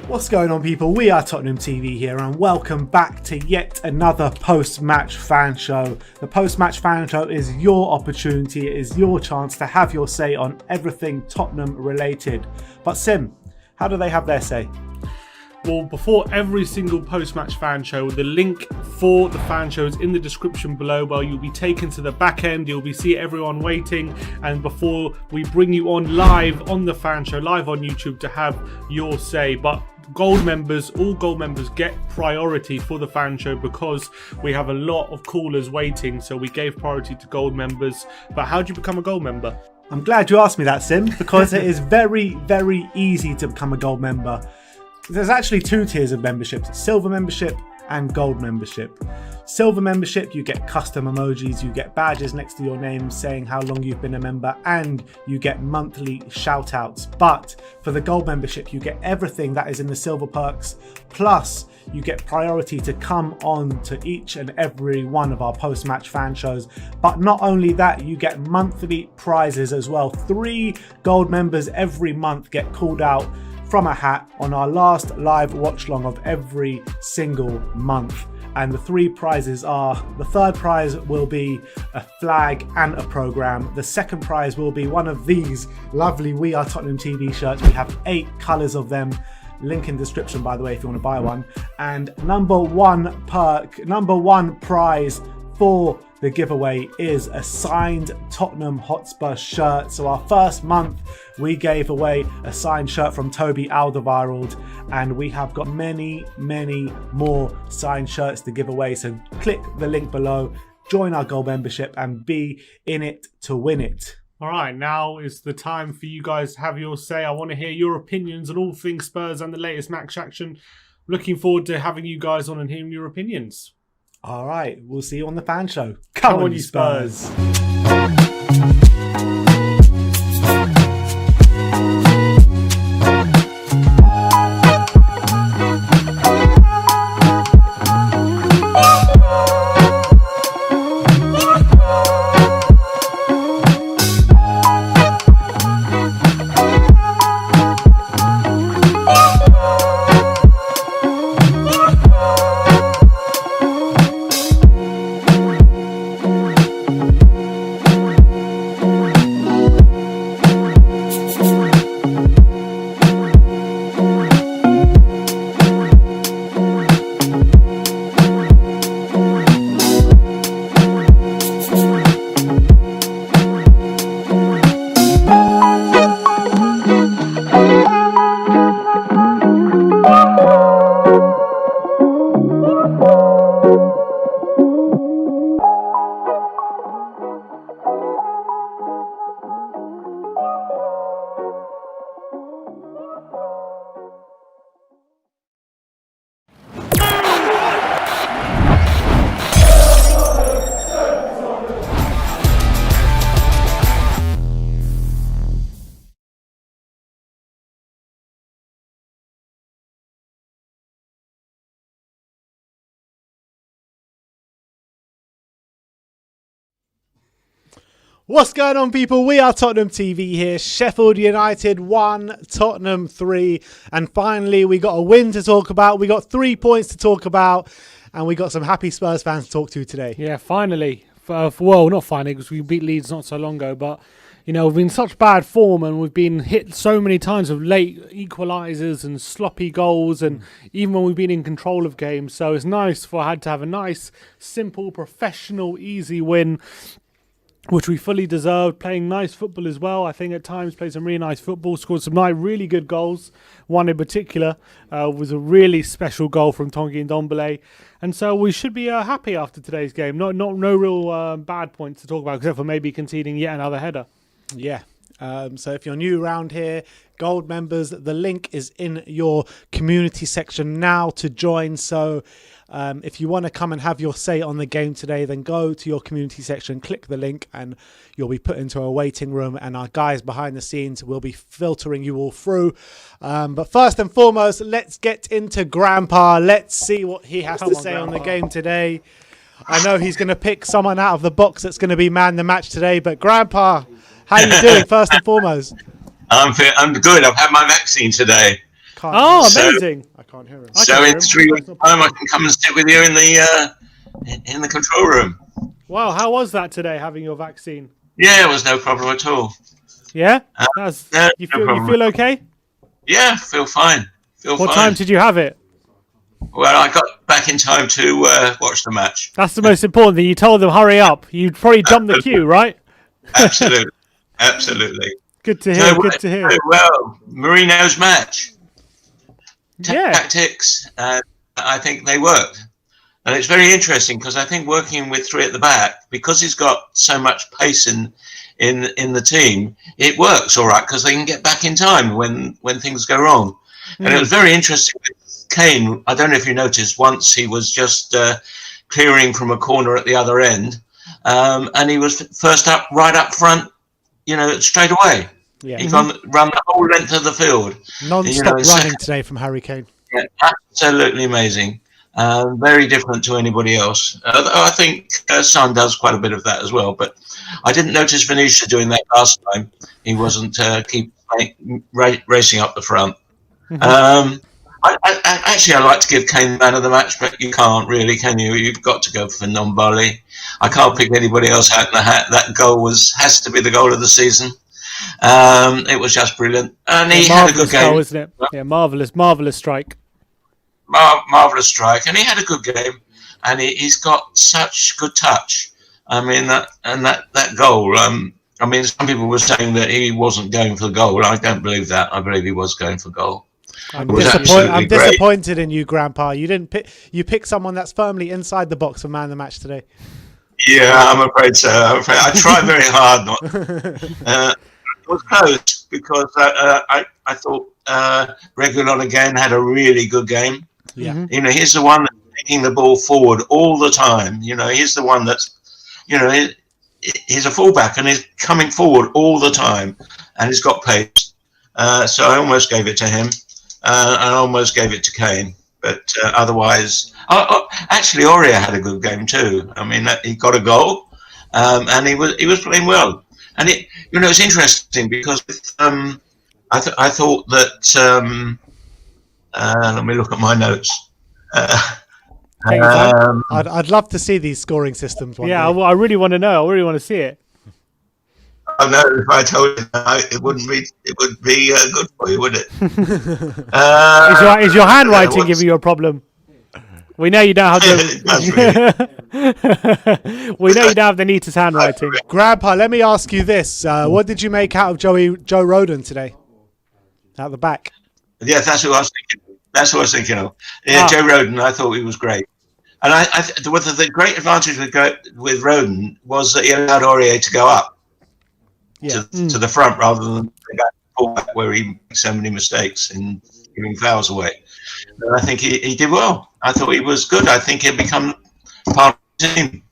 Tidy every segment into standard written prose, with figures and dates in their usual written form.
What's going on, people? We are Tottenham TV here, and welcome back to yet another post-match fan show. The post-match fan show is your opportunity, it is your chance to have your say on everything Tottenham related. But Sim, how do they have their say? Well, before every single post-match fan show, the link for the fan show is in the description below, where you'll be taken to the back end, you'll be see everyone waiting, and before we bring you on live on the fan show, live on YouTube, to have your say. But gold members, all gold members get priority for the fan show because we have a lot of callers waiting, so we gave priority to gold members. But how do you become a gold member? I'm glad you asked me that, Sim, because it is very, very easy to become a gold member. There's actually two tiers of memberships: silver membership and gold membership. Silver membership, you get custom emojis, you get badges next to your name saying how long you've been a member, and you get monthly shout outs. But for the gold membership, you get everything that is in the silver perks, plus you get priority to come on to each and every one of our post-match fan shows. But not only that, you get monthly prizes as well. 3 gold members every month get called out from a hat on our last live watch long of every single month. And the 3 prizes are: the third prize will be a flag and a programme. The second prize will be one of these lovely We Are Tottenham TV shirts. We have 8 colours of them. Link in description, by the way, if you want to buy one. And number one prize for the giveaway is a signed Tottenham Hotspur shirt. So our first month we gave away a signed shirt from Toby Alderweireld, and we have got many more signed shirts to give away. So click the link below, join our gold membership, and be in it to win it. All right, now is the time for you guys to have your say. I want to hear your opinions on all things Spurs and the latest match action. Looking forward to having you guys on and hearing your opinions. All right, we'll see you on the fan show. Come on, you Spurs. What's going on, people? We are Tottenham TV here. Sheffield United 1, Tottenham 3. And finally, we got a win to talk about. We got 3 points to talk about. And we got some happy Spurs fans to talk to today. Yeah, finally. Well, not finally, because we beat Leeds not so long ago. But, you know, we've been in such bad form, and we've been hit so many times with late equalisers and sloppy goals. And even when we've been in control of games. So it's nice for I had to have a nice, simple, professional, easy win, which we fully deserved, playing nice football as well. I think at times played some really nice football, scored some nice, really good goals. One in particular was a really special goal from Tongi and Ndombele. And so we should be happy after today's game. No real bad points to talk about, except for maybe conceding yet another header. Yeah. So if you're new around here, gold members, the link is in your community section now to join. So if you want to come and have your say on the game today, then go to your community section, click the link, and you'll be put into a waiting room, and our guys behind the scenes will be filtering you all through. But first and foremost, let's get into Grandpa. Let's see what he has to say on the game today. I know he's going to pick someone out of the box that's going to be man the match today, but Grandpa, how are you doing first and foremost? I'm good. I've had my vaccine today. Oh, So- amazing! I can't hear him. I So can hear in him. 3 weeks' That's not time, I possible. can come and sit with you in the control room. Wow, how was that today having your vaccine? Yeah, it was no problem at all. Yeah, No, no you problem. feel okay? Yeah, feel fine. What time did you have it? Well, I got back in time to watch the match. That's the most important thing. You told them hurry up. You probably jumped the queue, right? Absolutely, absolutely. Good to So, hear. Good to hear. well, Mourinho's match Yeah. tactics, I think they worked. And it's very interesting because I think working with three at the back, because he's got so much pace in the team, it works all right because they can get back in time when things go wrong. And it was very interesting with Kane. I don't know if you noticed, once he was just clearing from a corner at the other end, and he was first up, right up front, straight away. Yeah. He run the whole length of the field. Non-stop running today from Harry Kane. Yeah, absolutely amazing. Very different to anybody else. I think Son does quite a bit of that as well, but I didn't notice Vinicius doing that last time. He wasn't racing up the front. Actually, I like to give Kane man of the match, but you can't really, can you? You've got to go for Nombali. I can't pick anybody else out in the hat. That goal has to be the goal of the season. It was just brilliant, and he had a good game, goal, isn't it? Yeah, marvelous strike. Marvelous strike, and he had a good game, and he's got such good touch. I mean, that goal. I mean, some people were saying that he wasn't going for the goal. I don't believe that. I believe he was going for goal. I'm disappointed in you, Grandpa. You didn't pick. You picked someone that's firmly inside the box for man of the match today. Yeah, I'm afraid so. I tried very hard not. It was close because I thought Reguilon again had a really good game. Yeah. He's the one that's taking the ball forward all the time. He's the one that's, he's a fullback and he's coming forward all the time, and he's got pace. So I almost gave it to him, and I almost gave it to Kane. But otherwise, actually, Aurier had a good game too. I mean, he got a goal, and he was playing well. And it's interesting because I thought that. Let me look at my notes. I'd love to see these scoring systems one day. I really want to know. I really want to see it. I know if I told you, it wouldn't be. It would be good for you, would it? Is your handwriting giving you a problem? We know you don't have the. We know you don't have the neatest handwriting. Grandpa, let me ask you this: what did you make out of Joe Rodon today? Out the back. Yeah, that's what I was thinking. That's what I was thinking of. Yeah, Joe Rodon, I thought he was great. And the great advantage with Rodon was that he allowed Aurier to go up to the front rather than the fullback where he makes so many mistakes in giving fouls away. And I think he did well. I thought he was good. I think he'll become part of the team.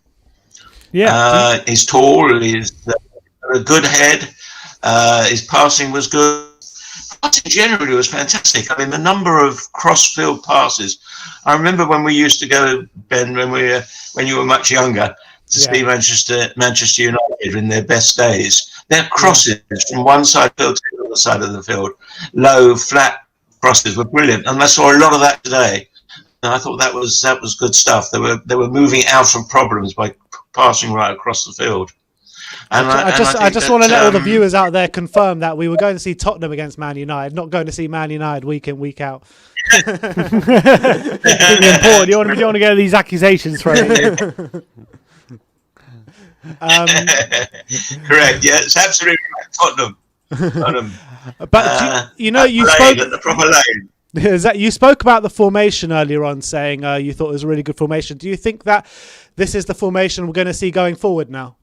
Yeah. He's tall. He's got a good head. His passing was good. Passing generally was fantastic. I mean, the number of cross-field passes. I remember when we used to go, Ben, when you were much younger, to see Manchester United in their best days. Their crosses from one side of the field to the other side of the field, low, flat crosses were brilliant, and I saw a lot of that today. And I thought that was good stuff. They were moving out of problems by passing right across the field. And I just want to let all the viewers out there confirm that we were going to see Tottenham against Man United, not going to see Man United week in, week out. Really important. You don't want to get these accusations thrown at you. Correct. Yeah, it's absolutely right. Tottenham. But you spoke at the proper lane. Is that you spoke about the formation earlier on, saying you thought it was a really good formation. Do you think that this is the formation we're going to see going forward now?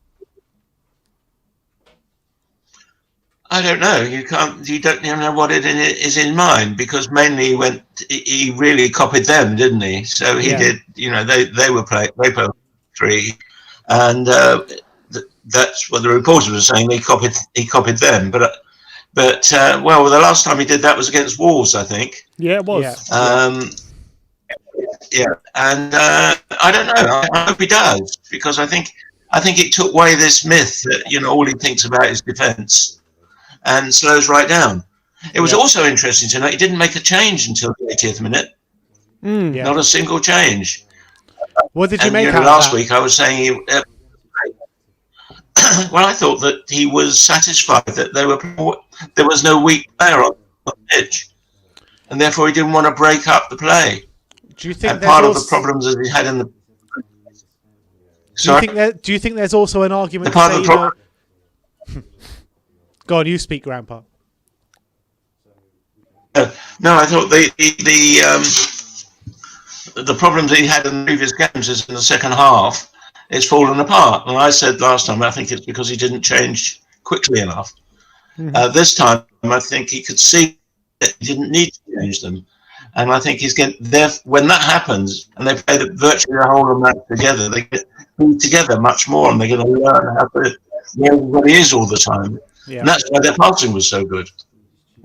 I don't know. You don't even know what it is in mind, because mainly he really copied them, didn't he? So he did. They played three, and that's what the reporters were saying. He copied them, but the last time he did that was against Wolves, I think. Yeah, it was. And I don't know. I hope he does, because I think it took away this myth that all he thinks about is defence, and slows right down. It was also interesting to note he didn't make a change until the 80th minute. Not a single change. What did you And make out last of that? week I was saying, well, I thought that he was satisfied that there was no weak player on the pitch, and therefore he didn't want to break up the play. Do you think And part of the problems that he had in the do you think there's also an argument the part to of say, the problem? Go on, you speak, Grandpa. No, I thought the problems that he had in the previous games is in the second half. It's fallen apart. And I said last time, I think it's because he didn't change quickly enough. This time, I think he could see that he didn't need to change them. And I think he's getting there when that happens, and they play virtually the whole of the match together. They get together much more, and they're going to learn how to know what he is all the time. And that's why their passing was so good.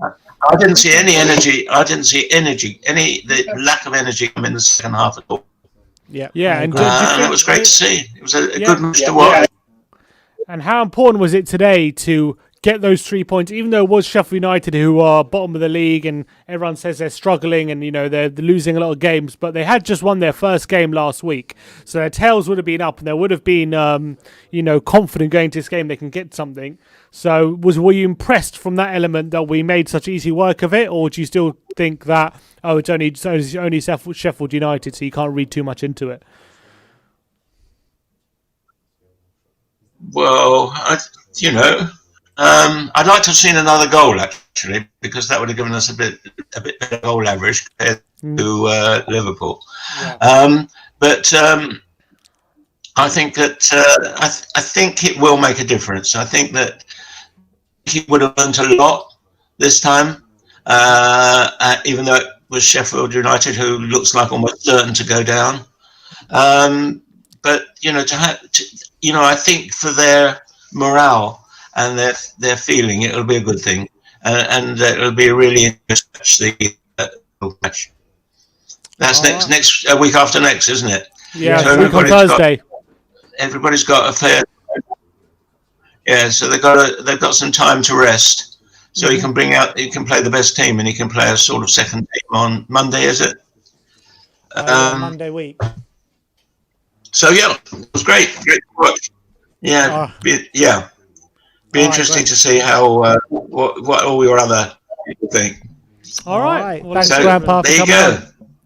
I didn't see any energy. The lack of energy come in the second half at all. And it was great to see. It was a good match to watch. And how important was it today to get those 3 points, even though it was Sheffield United who are bottom of the league and everyone says they're struggling and, they're losing a lot of games, but they had just won their first game last week. So their tails would have been up and they would have been, confident going to this game they can get something. So were you impressed from that element that we made such easy work of it, or do you still think that, it's only Sheffield United, so you can't read too much into it? Well, I'd like to have seen another goal actually, because that would have given us a bit better goal average compared to Liverpool. But I think that I think it will make a difference. I think that he would have learned a lot this time, even though it was Sheffield United who looks like almost certain to go down. But I think for their morale and their feeling, it'll be a good thing, and it'll be a really interesting match. That's next week after next, isn't it? Yeah, so week on Thursday. Everybody's got a fair. Yeah, so they've got some time to rest, so he can play the best team, and he can play a sort of second team on Monday, is it? Monday week. So it was great to watch. Yeah, be interesting to see how what all your other people think. All right. Well, thanks, Grandpa. There you go.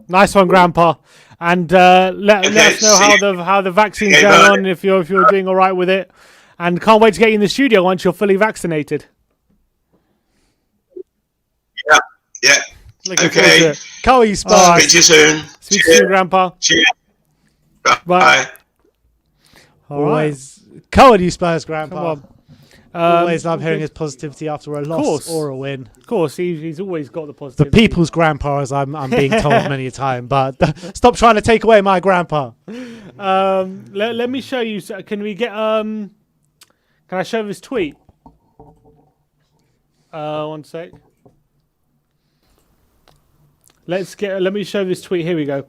Nice one, Grandpa. And let us know how the vaccine's going on, if you're doing all right with it. And can't wait to get you in the studio once you're fully vaccinated. Yeah. Okay. Can't you Spurs? Speak to you soon. Speak to you soon, Grandpa. Cheers. Bye. Always. Come on, you Spurs, Grandpa. Come on. Always love hearing his positivity after a loss or a win. Of course, he's always got the positivity. The people's grandpa, as I'm being told many a time. But stop trying to take away my grandpa. Let me show you. Can we get Can I show this tweet? One sec. Let me show this tweet. Here we go.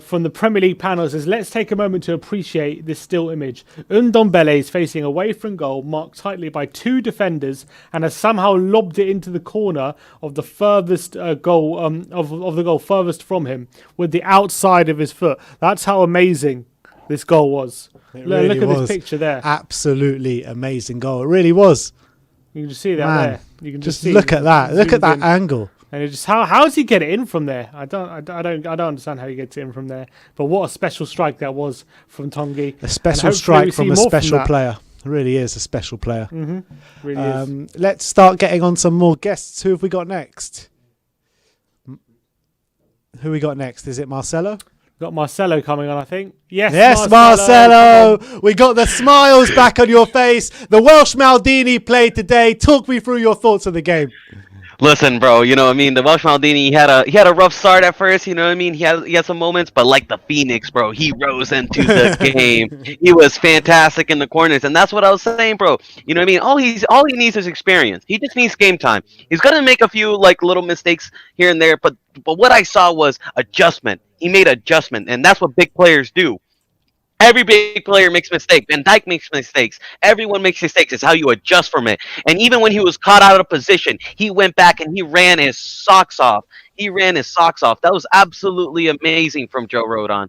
From the Premier League panel, it says, let's take a moment to appreciate this still image. Ndombele is facing away from goal, marked tightly by two defenders, and has somehow lobbed it into the corner of the furthest goal of the goal furthest from him with the outside of his foot. That's how amazing this goal was. Look at this picture there. Absolutely amazing goal. It really was. You can just see that there. You can just look at that. Look at that angle. And it just how does he get it in from there? I don't understand how he gets it in from there. But what a special strike that was from Tongi. A special strike from a special player. It really is a special player. Really is. Let's start getting on some more guests. Who have we got next? Who we got next? Is it Marcelo? Got Marcelo coming on, I think. Yes, Marcelo. We got the smiles back on your face. The Welsh Maldini played today. Talk me through your thoughts of the game. Listen, bro, the Welsh Maldini, he had a rough start at first, He had some moments, but like the Phoenix, bro, he rose into the game. He was fantastic in the corners, and that's what I was saying, bro. All he needs is experience. He just needs game time. He's gonna make a few little mistakes here and there, but what I saw was adjustment. He made adjustment, and that's what big players do. Every big player makes mistakes. Van Dijk makes mistakes. Everyone makes mistakes. It's how you adjust from it. And even when he was caught out of position, he went back and he ran his socks off. He ran his socks off. That was absolutely amazing from Joe Rodon.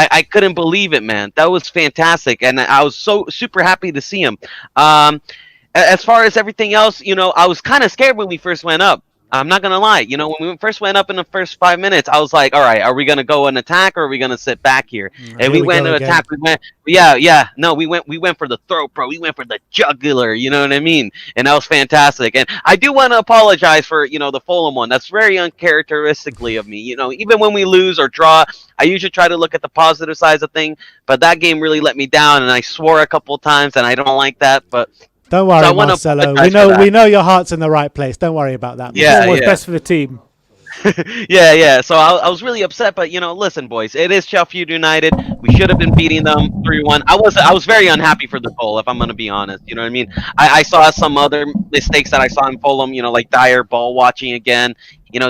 I couldn't believe it, man. That was fantastic, and I was so super happy to see him. As far as everything else, I was kind of scared when we first went up. I'm not gonna lie. When we first went up in the first 5 minutes, I was like, "All right, are we gonna go and attack, or are we gonna sit back here?" And we went to attack. We went, yeah. No, we went for the throat, bro. We went for the jugular. You know what I mean? And that was fantastic. And I do want to apologize for the Fulham one. That's very uncharacteristically of me. Even when we lose or draw, I usually try to look at the positive sides of things. But that game really let me down, and I swore a couple of times, and I don't like that. But don't worry, Marcelo. We know your heart's in the right place. Don't worry about that. Yeah, what's best for the team. yeah. So I was really upset, but listen, boys, it is Sheffield United. We should have been beating them 3-1. I was very unhappy for the goal, if I'm gonna be honest. You know what I mean? I saw some other mistakes that I saw in Fulham. Like Dyer ball watching again.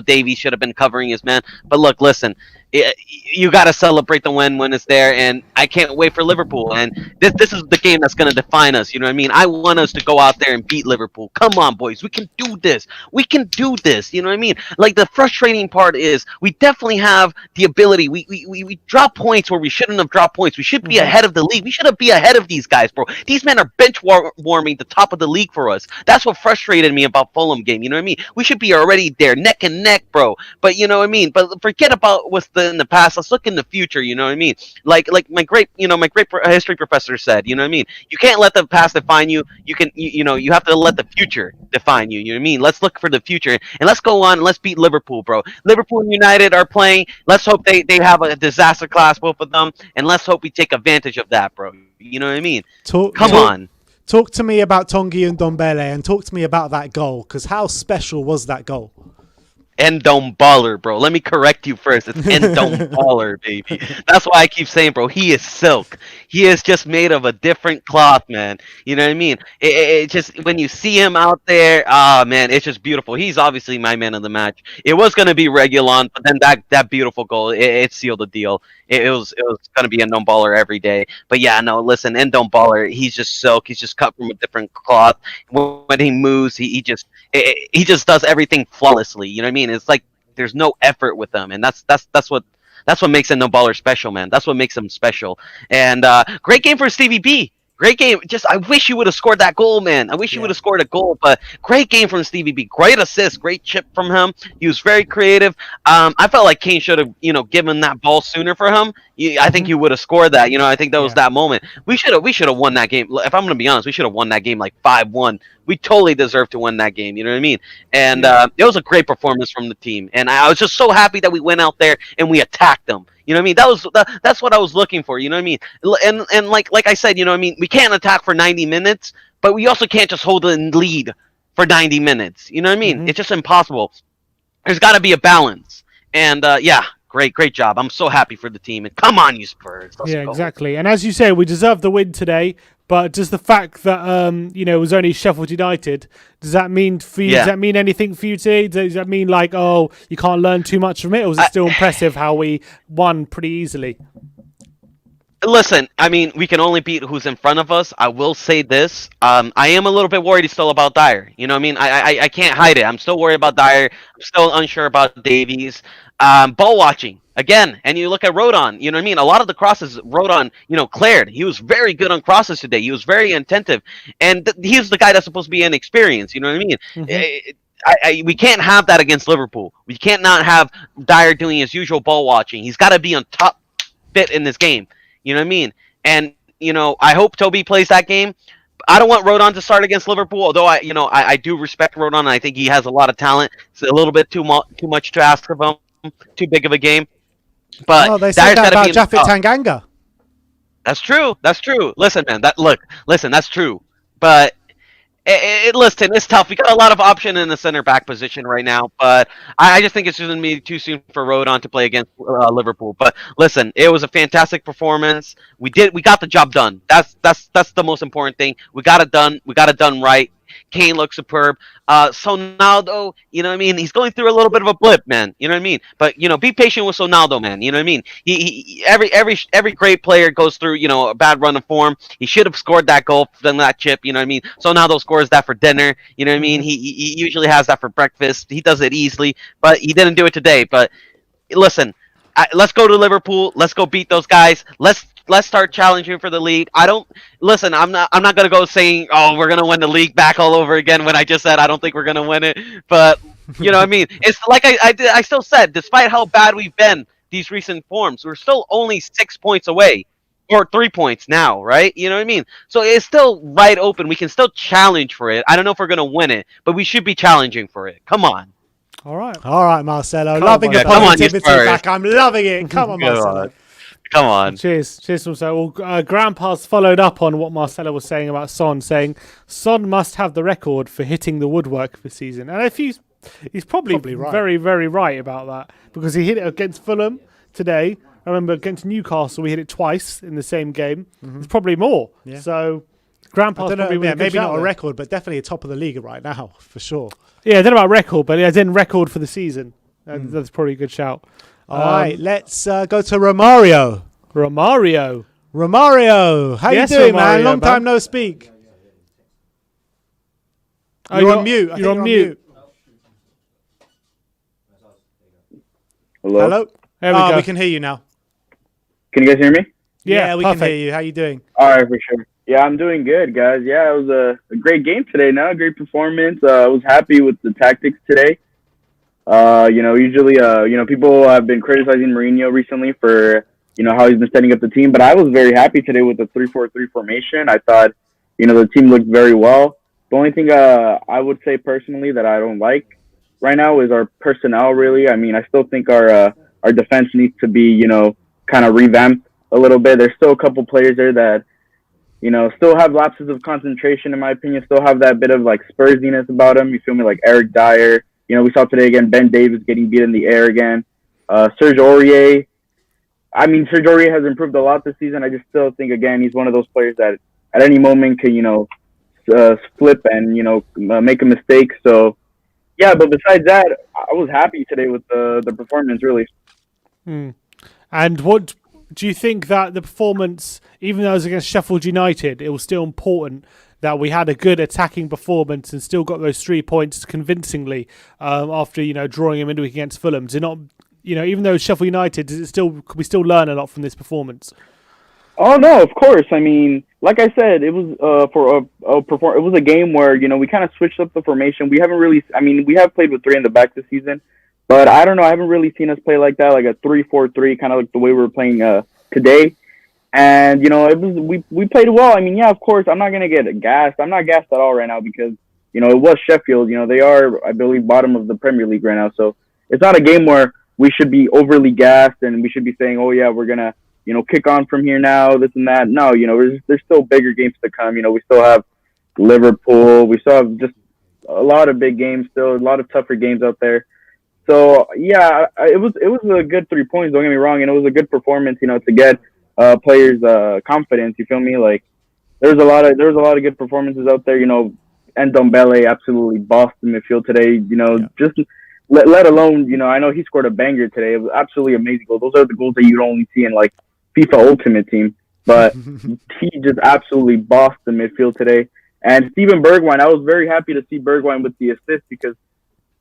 Davey should have been covering his man. But look, listen. You got to celebrate the win when it's there, and I can't wait for Liverpool. And this is the game that's going to define us. You know what I mean? I want us to go out there and beat Liverpool. Come on, boys, we can do this. We can do this. You know what I mean? Like, the frustrating part is we definitely have the ability. We drop points where we shouldn't have dropped points. We should be ahead of the league. We should be ahead of these guys, bro. These men are bench warming the top of the league for us. That's what frustrated me about Fulham game. You know what I mean? We should be already there, neck and neck, bro. But you know what I mean? But forget about what's in the past. Let's look in the future. You know what I mean? Like my great history professor said. You know what I mean? You can't let the past define you. You have to let the future define you. You know what I mean? Let's look for the future, and let's go on and let's beat Liverpool, bro. Liverpool and United are playing. Let's hope they have a disaster class, both of them, and let's hope we take advantage of that, bro. You know what I mean? Come on. Talk to me about Tongi and Dombele, and talk to me about that goal, because how special was that goal? Endom baller, bro. Let me correct you first. It's Endom baller, baby. That's why I keep saying, bro, he is silk. He is just made of a different cloth, man. You know what I mean? It just, when you see him out there, man, it's just beautiful. He's obviously my man of the match. It was going to be Reguilon, but then that beautiful goal, it sealed the deal. It was going to be Endom baller every day. But yeah, no, listen, Endom baller, he's just silk. He's just cut from a different cloth. When he moves, he just does everything flawlessly. You know what I mean? It's like there's no effort with them, and that's what makes a no baller special, man. That's what makes him special. And great game for Stevie B. Great game. Just I wish you would have scored that goal, man. I wish you would have scored a goal, but great game from Stevie B. Great assist, great chip from him. He was very creative. I felt like Kane should have, given that ball sooner for him. I think he would have scored that. I think that was that moment. We should have won that game. If I'm gonna be honest, we should have won that game like 5-1. We totally deserved to win that game. You know what I mean? And it was a great performance from the team. And I was just so happy that we went out there and we attacked them. You know what I mean? That's what I was looking for. You know what I mean? And like I said, you know what I mean? We can't attack for 90 minutes, but we also can't just hold the lead for 90 minutes. You know what I mean? It's just impossible. There's got to be a balance. And yeah, great job. I'm so happy for the team. And come on, you Spurs. Let's go. Exactly. And as you say, we deserve the win today. But does the fact that it was only Sheffield United, does that mean for you? Does that mean anything for you today? Does that mean like, oh, you can't learn too much from it, or was it still impressive how we won pretty easily? Listen, I mean, we can only beat who's in front of us. I will say this: I am a little bit worried still about Dyer. You know what I mean? I can't hide it. I'm still worried about Dyer. I'm still unsure about Davies. Ball watching. Again, and you look at Rodon, you know what I mean? A lot of the crosses Rodon, cleared. He was very good on crosses today. He was very attentive. And he's the guy that's supposed to be inexperienced, you know what I mean? We can't have that against Liverpool. We can't not have Dyer doing his usual ball watching. He's got to be on top fit in this game. You know what I mean? And, I hope Toby plays that game. I don't want Rodon to start against Liverpool, although I do respect Rodon, and I think he has a lot of talent. It's a little bit too much to ask of him. Too big of a game. But they said that about Japhet Tanganga. That's true. Listen, man. That's true. But listen, it's tough. We got a lot of option in the center back position right now, but I just think it's going to be too soon for Rodon to play against Liverpool. But listen, it was a fantastic performance. We got the job done. That's the most important thing. We got it done. We got it done right. Kane looks superb. Sonaldo, you know what I mean? He's going through a little bit of a blip, man. You know what I mean? But be patient with Sonaldo, man. You know what I mean? Every great player goes through a bad run of form. He should have scored that goal from that chip. You know what I mean? Sonaldo scores that for dinner. You know what I mean? He usually has that for breakfast. He does it easily, but he didn't do it today. But listen, let's go to Liverpool. Let's go beat those guys. Let's start challenging for the league. I don't listen. I'm not gonna go saying, oh, we're gonna win the league back all over again when I just said I don't think we're gonna win it. But you know what I mean? It's like I still said, despite how bad we've been these recent forms, we're still only 6 points away. Or 3 points now, right? You know what I mean? So it's still right open. We can still challenge for it. I don't know if we're gonna win it, but we should be challenging for it. Come on. All right, Marcelo. Loving the come on, positivity back. I'm loving it. Come on, Marcelo. Come on. Cheers, Marcelo. Well, Grandpa's followed up on what Marcelo was saying about Son, saying Son must have the record for hitting the woodwork this season. And if he's probably right. very, very right about that, because he hit it against Fulham today. I remember against Newcastle, we hit it twice in the same game. It's probably more. Yeah. So Grandpa's probably maybe not a record, but definitely a top of the league right now, for sure. Yeah, I don't know about record, but I didn't record for the season. That's probably a good shout. All right, let's go to Romario. Romario, how you doing, man? Long time no speak. You're on mute. You're on mute. Hello? There we go. We can hear you now. Can you guys hear me? Yeah, we perfect. can hear you. How you doing? All right, for sure. Yeah, I'm doing good, guys. Yeah, it was a great game today. A great performance. I was happy with the tactics today. Usually, people have been criticizing Mourinho recently for, how he's been setting up the team. But I was very happy today with the 3-4-3 formation. I thought, the team looked very well. The only thing I would say personally that I don't like right now is our personnel, really. I mean, I still think our defense needs to be, kind of revamped a little bit. There's still a couple players there that, still have lapses of concentration, in my opinion, still have that bit of, like, Spursiness about them. You feel me? Like Eric Dyer. We saw today, again, Ben Davies getting beat in the air again. Serge Aurier. I mean, Serge Aurier has improved a lot this season. I just still think, again, he's one of those players that at any moment can, flip and, make a mistake. So, yeah, but besides that, I was happy today with the performance, really. And what do you think that the performance, even though it was against Sheffield United, it was still important that we had a good attacking performance and still got those 3 points convincingly after drawing him into against Fulham? Do not, even though Sheffield United, could we still learn a lot from this performance? Oh no, of course. I mean, like I said, it was it was a game where we kind of switched up the formation. We haven't really. I mean, we have played with 3 in the back this season, but I don't know. I haven't really seen us play like that, like a 3-4-3, kind of like the way we were playing today. And it was we played well. I mean, yeah, of course, I'm not gonna get gassed. I'm not gassed at all right now because it was Sheffield. They are, I believe, bottom of the Premier League right now. So it's not a game where we should be overly gassed and we should be saying, oh yeah, we're gonna kick on from here now, this and that. No, there's still bigger games to come. We still have Liverpool. We still have just a lot of big games still, a lot of tougher games out there. So yeah, it was a good 3 points. Don't get me wrong, and it was a good performance. To get players confidence. You feel me? Like there was a lot of good performances out there. And Ndombele absolutely bossed the midfield today. Just let alone I know he scored a banger today. It was absolutely amazing goal. Those are the goals that you only see in like FIFA Ultimate Team. But he just absolutely bossed the midfield today. And Steven Bergwijn, I was very happy to see Bergwijn with the assist because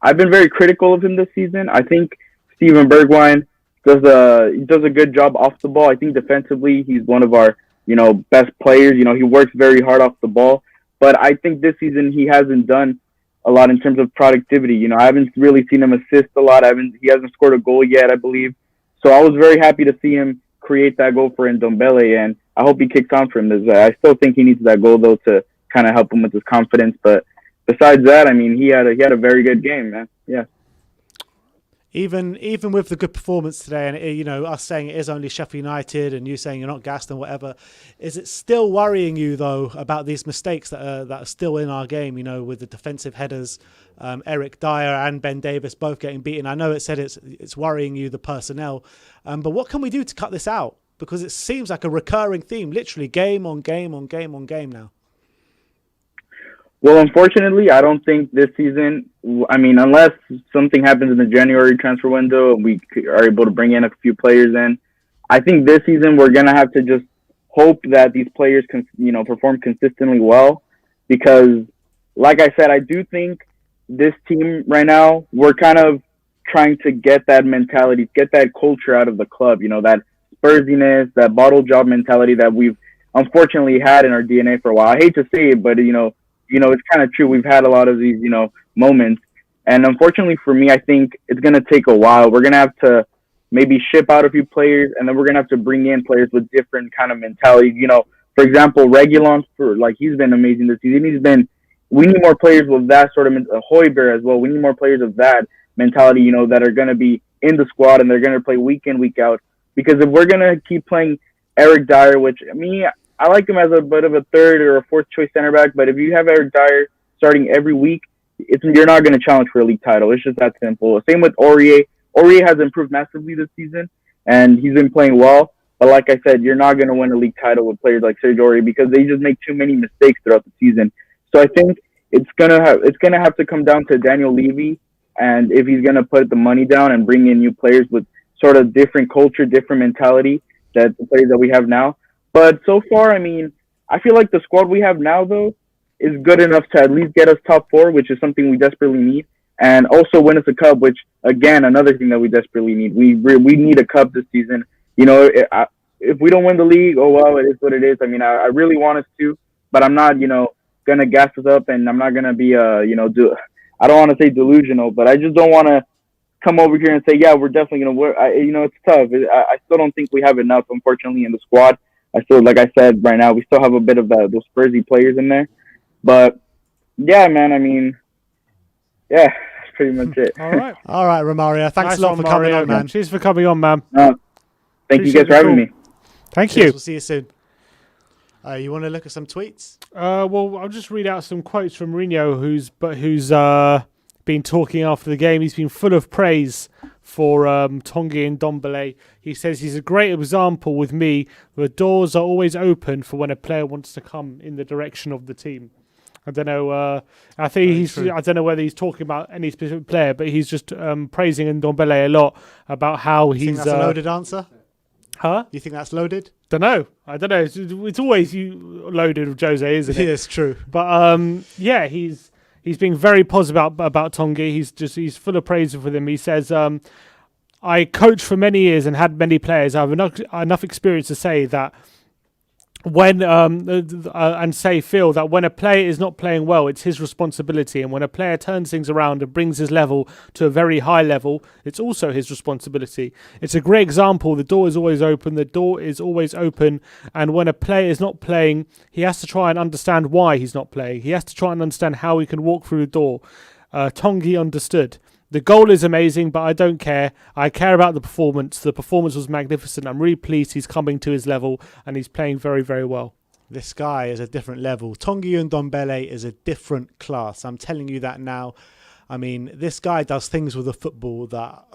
I've been very critical of him this season. I think Steven Bergwijn does a good job off the ball. I think defensively he's one of our best players. He works very hard off the ball. But I think this season he hasn't done a lot in terms of productivity. I haven't really seen him assist a lot. He hasn't scored a goal yet, I believe. So I was very happy to see him create that goal for Ndombele, and I hope he kicks on from this. I still think he needs that goal though to kind of help him with his confidence. But besides that, I mean, he had a very good game, man. Yeah. Even with the good performance today, and us saying it is only Sheffield United, and you saying you're not gassed and whatever, is it still worrying you though about these mistakes that are still in our game? With the defensive headers, Eric Dyer and Ben Davies both getting beaten. I know it said it's worrying you, the personnel, but what can we do to cut this out? Because it seems like a recurring theme, literally game on game on game on game now. Well, unfortunately, I don't think this season. I mean, unless something happens in the January transfer window and we are able to bring in a few players in, I think this season we're gonna have to just hope that these players can, perform consistently well. Because, like I said, I do think this team right now we're kind of trying to get that mentality, get that culture out of the club. That Spursiness, that bottle job mentality that we've unfortunately had in our DNA for a while. I hate to say it, but it's kind of true. We've had a lot of these, moments. And unfortunately for me, I think it's going to take a while. We're going to have to maybe ship out a few players, and then we're going to have to bring in players with different kind of mentality. For example, Regulon, he's been amazing this season. We need more players with that sort of, Hoiberg as well. We need more players of that mentality, that are going to be in the squad and they're going to play week in, week out. Because if we're going to keep playing Eric Dyer, which, I like him as a bit of a third or a fourth choice center back, but if you have Eric Dyer starting every week, you're not going to challenge for a league title. It's just that simple. Same with Aurier. Aurier has improved massively this season, and he's been playing well. But like I said, you're not going to win a league title with players like Serge Aurier because they just make too many mistakes throughout the season. So I think it's gonna have to come down to Daniel Levy, and if he's gonna put the money down and bring in new players with sort of different culture, different mentality that the players that we have now. But so far, I feel like the squad we have now, though, is good enough to at least get us top 4, which is something we desperately need, and also win us a cup, which, again, another thing that we desperately need. We need a cup this season. If we don't win the league, oh, well, it is what it is. I really want us to, but I'm not, going to gas us up, and I'm not going to be, I don't want to say delusional, but I just don't want to come over here and say, yeah, we're definitely going to work. It's tough. I still don't think we have enough, unfortunately, in the squad. I still, like I said, right now, we still have a bit of those Spursy players in there. But, yeah, man, yeah, that's pretty much it. All right. All right, Romario. Thanks a lot for coming on, man. Cheers for coming on, man. Thank you guys for having me. Thank Cheers, you. We'll see you soon. You want to look at some tweets? Well, I'll just read out some quotes from Mourinho, who's been talking after the game. He's been full of praise for Tanguy and Ndombele. He says he's a great example with me. The doors are always open for when a player wants to come in the direction of the team. I don't know. I think I don't know whether he's talking about any specific player, but he's just praising Ndombele a lot about how he's. Think that's a loaded answer? Huh? You think that's loaded? I don't know. It's always loaded with Jose, isn't it? Yeah, it's true. But yeah, he's being very positive about Tanguy. He's full of praise for them. He says, "I coached for many years and had many players. I have enough experience to say that when feel that when a player is not playing well, it's his responsibility, and when a player turns things around and brings his level to a very high level, it's also his responsibility. It's a great example. The door is always open. The door is always open, and when a player is not playing, he has to try and understand why he's not playing. He has to try and understand how he can walk through the door. Tanguy understood. The goal is amazing, but I don't care. I care about the performance. The performance was magnificent. I'm really pleased he's coming to his level and he's playing very, very well." This guy is a different level. Tanguy Ndombele is a different class. I'm telling you that now. This guy does things with the football that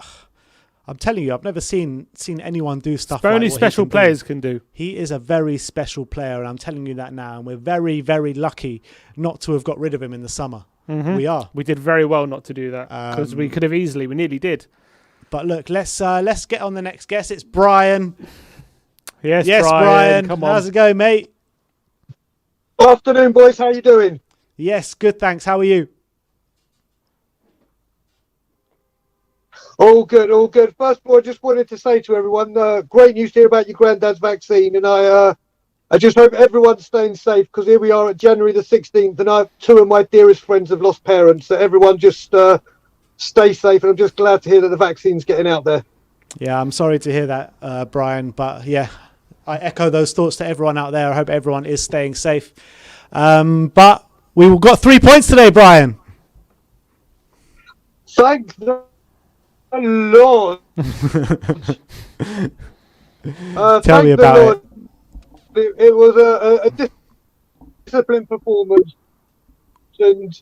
I'm telling you, I've never seen anyone do stuff like only what special he can players do. can do. He is a very special player, and I'm telling you that now. And we're very, very lucky not to have got rid of him in the summer. Mm-hmm. We are. We did very well not to do that because we could have easily. We nearly did. But look, let's get on the next guest. It's Brian. Yes, Brian. Come on. How's it going, mate? Afternoon, boys. How you doing? Yes, good. Thanks. How are you? All good, all good. First of all, I just wanted to say to everyone, great news to hear about your granddad's vaccine, and I just hope everyone's staying safe because here we are at January the 16th, and two of my dearest friends have lost parents. So everyone just stay safe, and I'm just glad to hear that the vaccine's getting out there. Yeah, I'm sorry to hear that, Brian, but yeah, I echo those thoughts to everyone out there. I hope everyone is staying safe. But we got 3 points today, Brian. Thank the Lord. Tell me about it. It was a disciplined performance, and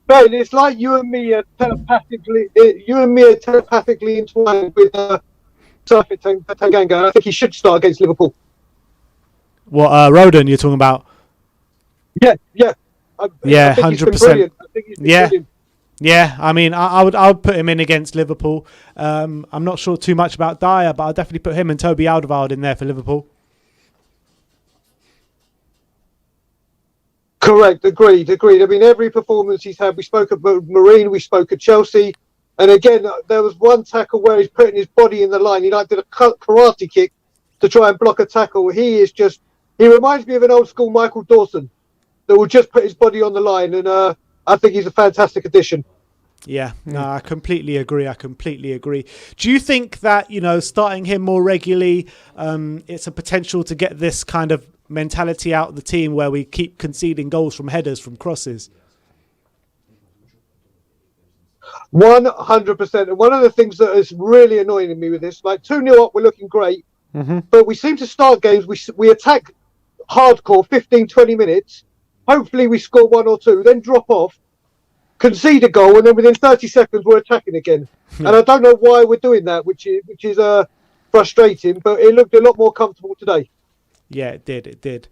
Ben, it's like you and me are telepathically entwined with Tanganga. I think he should start against Liverpool. What, Rodon you're talking about? Yeah. Yeah, I think he's been 100%. brilliant. I think he's been Yeah. brilliant. Yeah, I mean, I would put him in against Liverpool. I'm not sure too much about Dyer, but I'll definitely put him and Toby Alderweireld in there for Liverpool. Correct. Agreed. I mean, every performance he's had, we spoke about Mourinho, we spoke of Chelsea. And again, there was one tackle where he's putting his body in the line. He did a karate kick to try and block a tackle. He reminds me of an old school Michael Dawson that will just put his body on the line. And I think he's a fantastic addition. Yeah, no, I completely agree. Do you think that, starting him more regularly, it's a potential to get this kind of mentality out of the team where we keep conceding goals from headers, from crosses? 100%. And one of the things that is really annoying me with this, like 2-0 up, we're looking great, but we seem to start games, we attack hardcore 15, 20 minutes, hopefully we score one or two, then drop off, concede a goal, and then within 30 seconds we're attacking again. And I don't know why we're doing that, which is frustrating, but it looked a lot more comfortable today. Yeah, it did.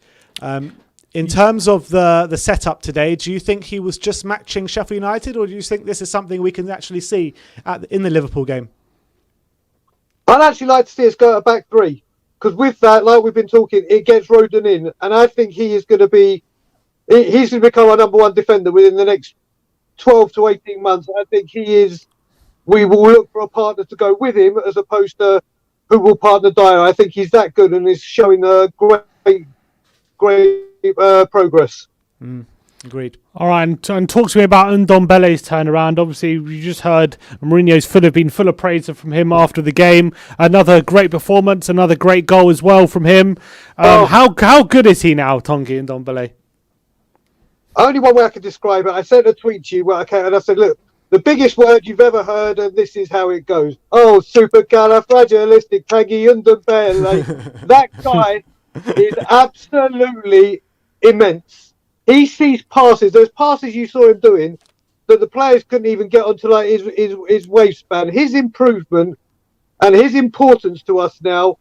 In terms of the setup today, do you think he was just matching Sheffield United, or do you think this is something we can actually see in the Liverpool game? I'd actually like to see us go to back three, because with that, like we've been talking, it gets Rodon in, and I think he's going to become our number one defender within the next 12 to 18 months. I think we will look for a partner to go with him as opposed to who will partner Dyer. I think he's that good and is showing great progress. Agreed. All right, and talk to me about Ndombele's turnaround. Obviously, you just heard Mourinho's been full of praise from him after the game. Another great performance, another great goal as well from him. How good is he now, Tanguy Ndombele? Only one way I can describe it. I sent a tweet to you and I said, look, the biggest word you've ever heard, and this is how it goes. Oh, supercalifragilistic Tanguy Ndombele. That guy is absolutely immense. He sees passes. Those passes you saw him doing that the players couldn't even get onto like his waistband. His improvement and his importance to us now,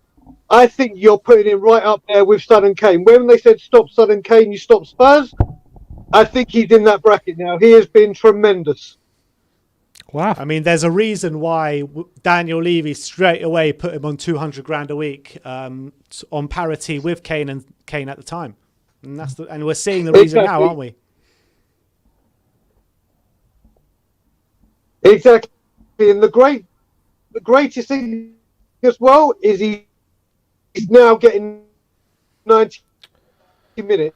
I think you're putting him right up there with Son and Kane. When they said stop Son and Kane, you stop Spurs, I think he's in that bracket now. He has been tremendous. Wow. I mean, there's a reason why Daniel Levy straight away put him on 200 grand a week, on parity with Kane at the time. And we're seeing the reason now, aren't we? Exactly. And the greatest thing as well is he's now getting 90 minutes.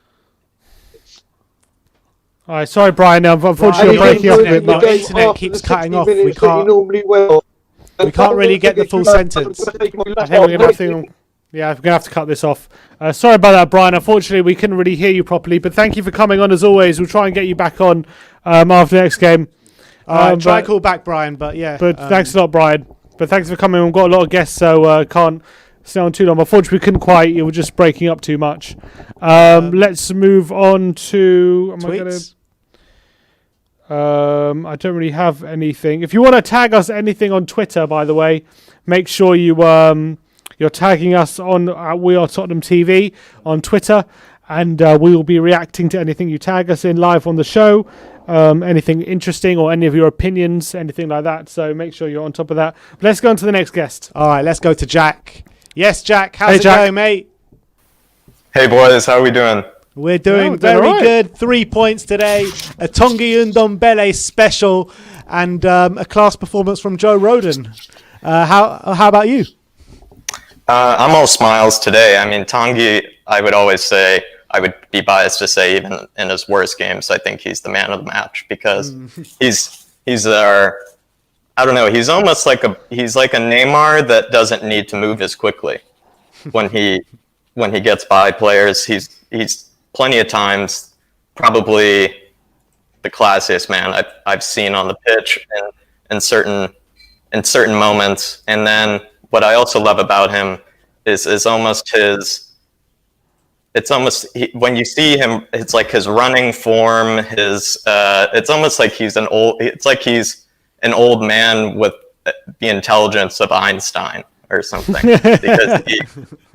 All right, sorry, Brian. Unfortunately, you're breaking up a bit. The internet keeps cutting off. We can't really get the full sentence. I think we're gonna have to cut this off. Sorry about that, Brian. Unfortunately, we couldn't really hear you properly. But thank you for coming on as always. We'll try and get you back on after the next game. Try call back, Brian. But yeah. But thanks a lot, Brian. But thanks for coming. We've got a lot of guests, so can't stay on too long. Unfortunately, we couldn't quite. You were just breaking up too much. Let's move on to tweets. I don't really have anything. If you want to tag us anything on Twitter, by the way, make sure you're tagging us on WeAreTottenhamTV on Twitter, and we will be reacting to anything you tag us in live on the show. Anything interesting or any of your opinions, anything like that. So make sure you're on top of that. But let's go on to the next guest. All right, let's go to Jack. Yes, Jack. How's it going, mate? Hey, boys. How are we doing? We're doing very good. 3 points today. A Tanguy Ndombele special and a class performance from Joe Rodon. How about you? I'm all smiles today. I mean, Tanguy, I would always say, I would be biased to say even in his worst games, I think he's the man of the match because he's our, I don't know, he's almost like he's like a Neymar that doesn't need to move as quickly when he gets by players. He's plenty of times probably the classiest man I've seen on the pitch in certain moments. And then what I also love about him is almost when you see him, it's like his running form, it's almost like he's an old man with the intelligence of Einstein or something because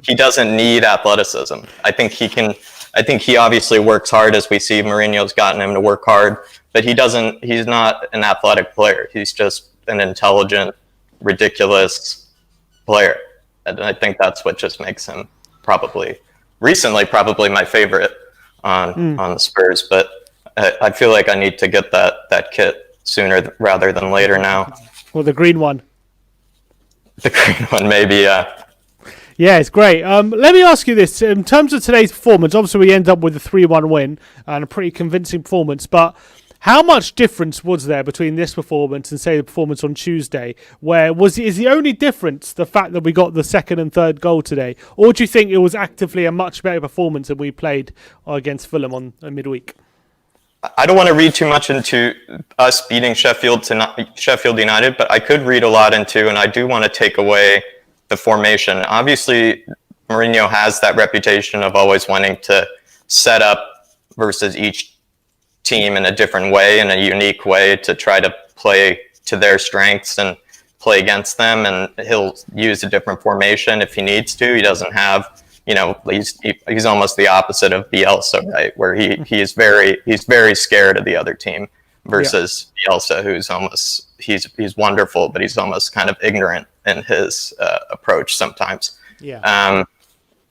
he doesn't need athleticism. I think he can I think he obviously works hard, as we see Mourinho's gotten him to work hard, but he's not an athletic player. He's just an intelligent, ridiculous player. And I think that's what just makes him probably my favorite on the Spurs. But I feel like I need to get that kit sooner rather than later now. Or the green one. The green one, maybe, yeah. Yeah, it's great. Let me ask you this. In terms of today's performance, obviously we end up with a 3-1 win and a pretty convincing performance, but how much difference was there between this performance and, say, the performance on Tuesday? Is the only difference the fact that we got the second and third goal today? Or do you think it was actively a much better performance than we played against Fulham on midweek? I don't want to read too much into us beating Sheffield United, but I could read a lot into, and I do want to take away the formation. Obviously, Mourinho has that reputation of always wanting to set up versus each team in a different way, in a unique way, to try to play to their strengths and play against them. And he'll use a different formation if he needs to. He doesn't have, he's almost the opposite of Bielsa, right? Where he's very scared of the other team versus Bielsa, who's he's wonderful, but he's almost kind of ignorant in his approach sometimes. Yeah.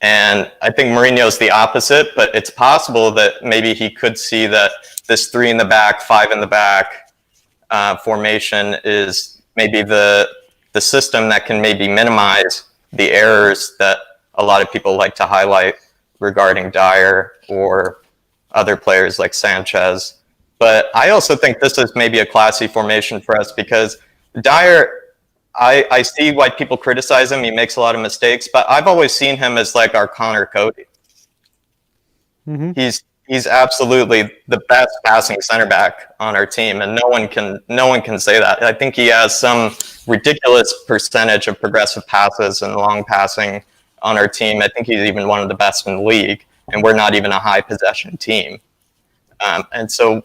And I think Mourinho's the opposite, but it's possible that maybe he could see that this 3 in the back, 5 in the back formation is maybe the system that can maybe minimize the errors that a lot of people like to highlight regarding Dyer or other players like Sanchez. But I also think this is maybe a classy formation for us because Dyer, I see why people criticize him. He makes a lot of mistakes, but I've always seen him as like our Connor Cody. Mm-hmm. He's absolutely the best passing center back on our team, and no one can say that. I think he has some ridiculous percentage of progressive passes and long passing on our team. I think he's even one of the best in the league, and we're not even a high possession team. And so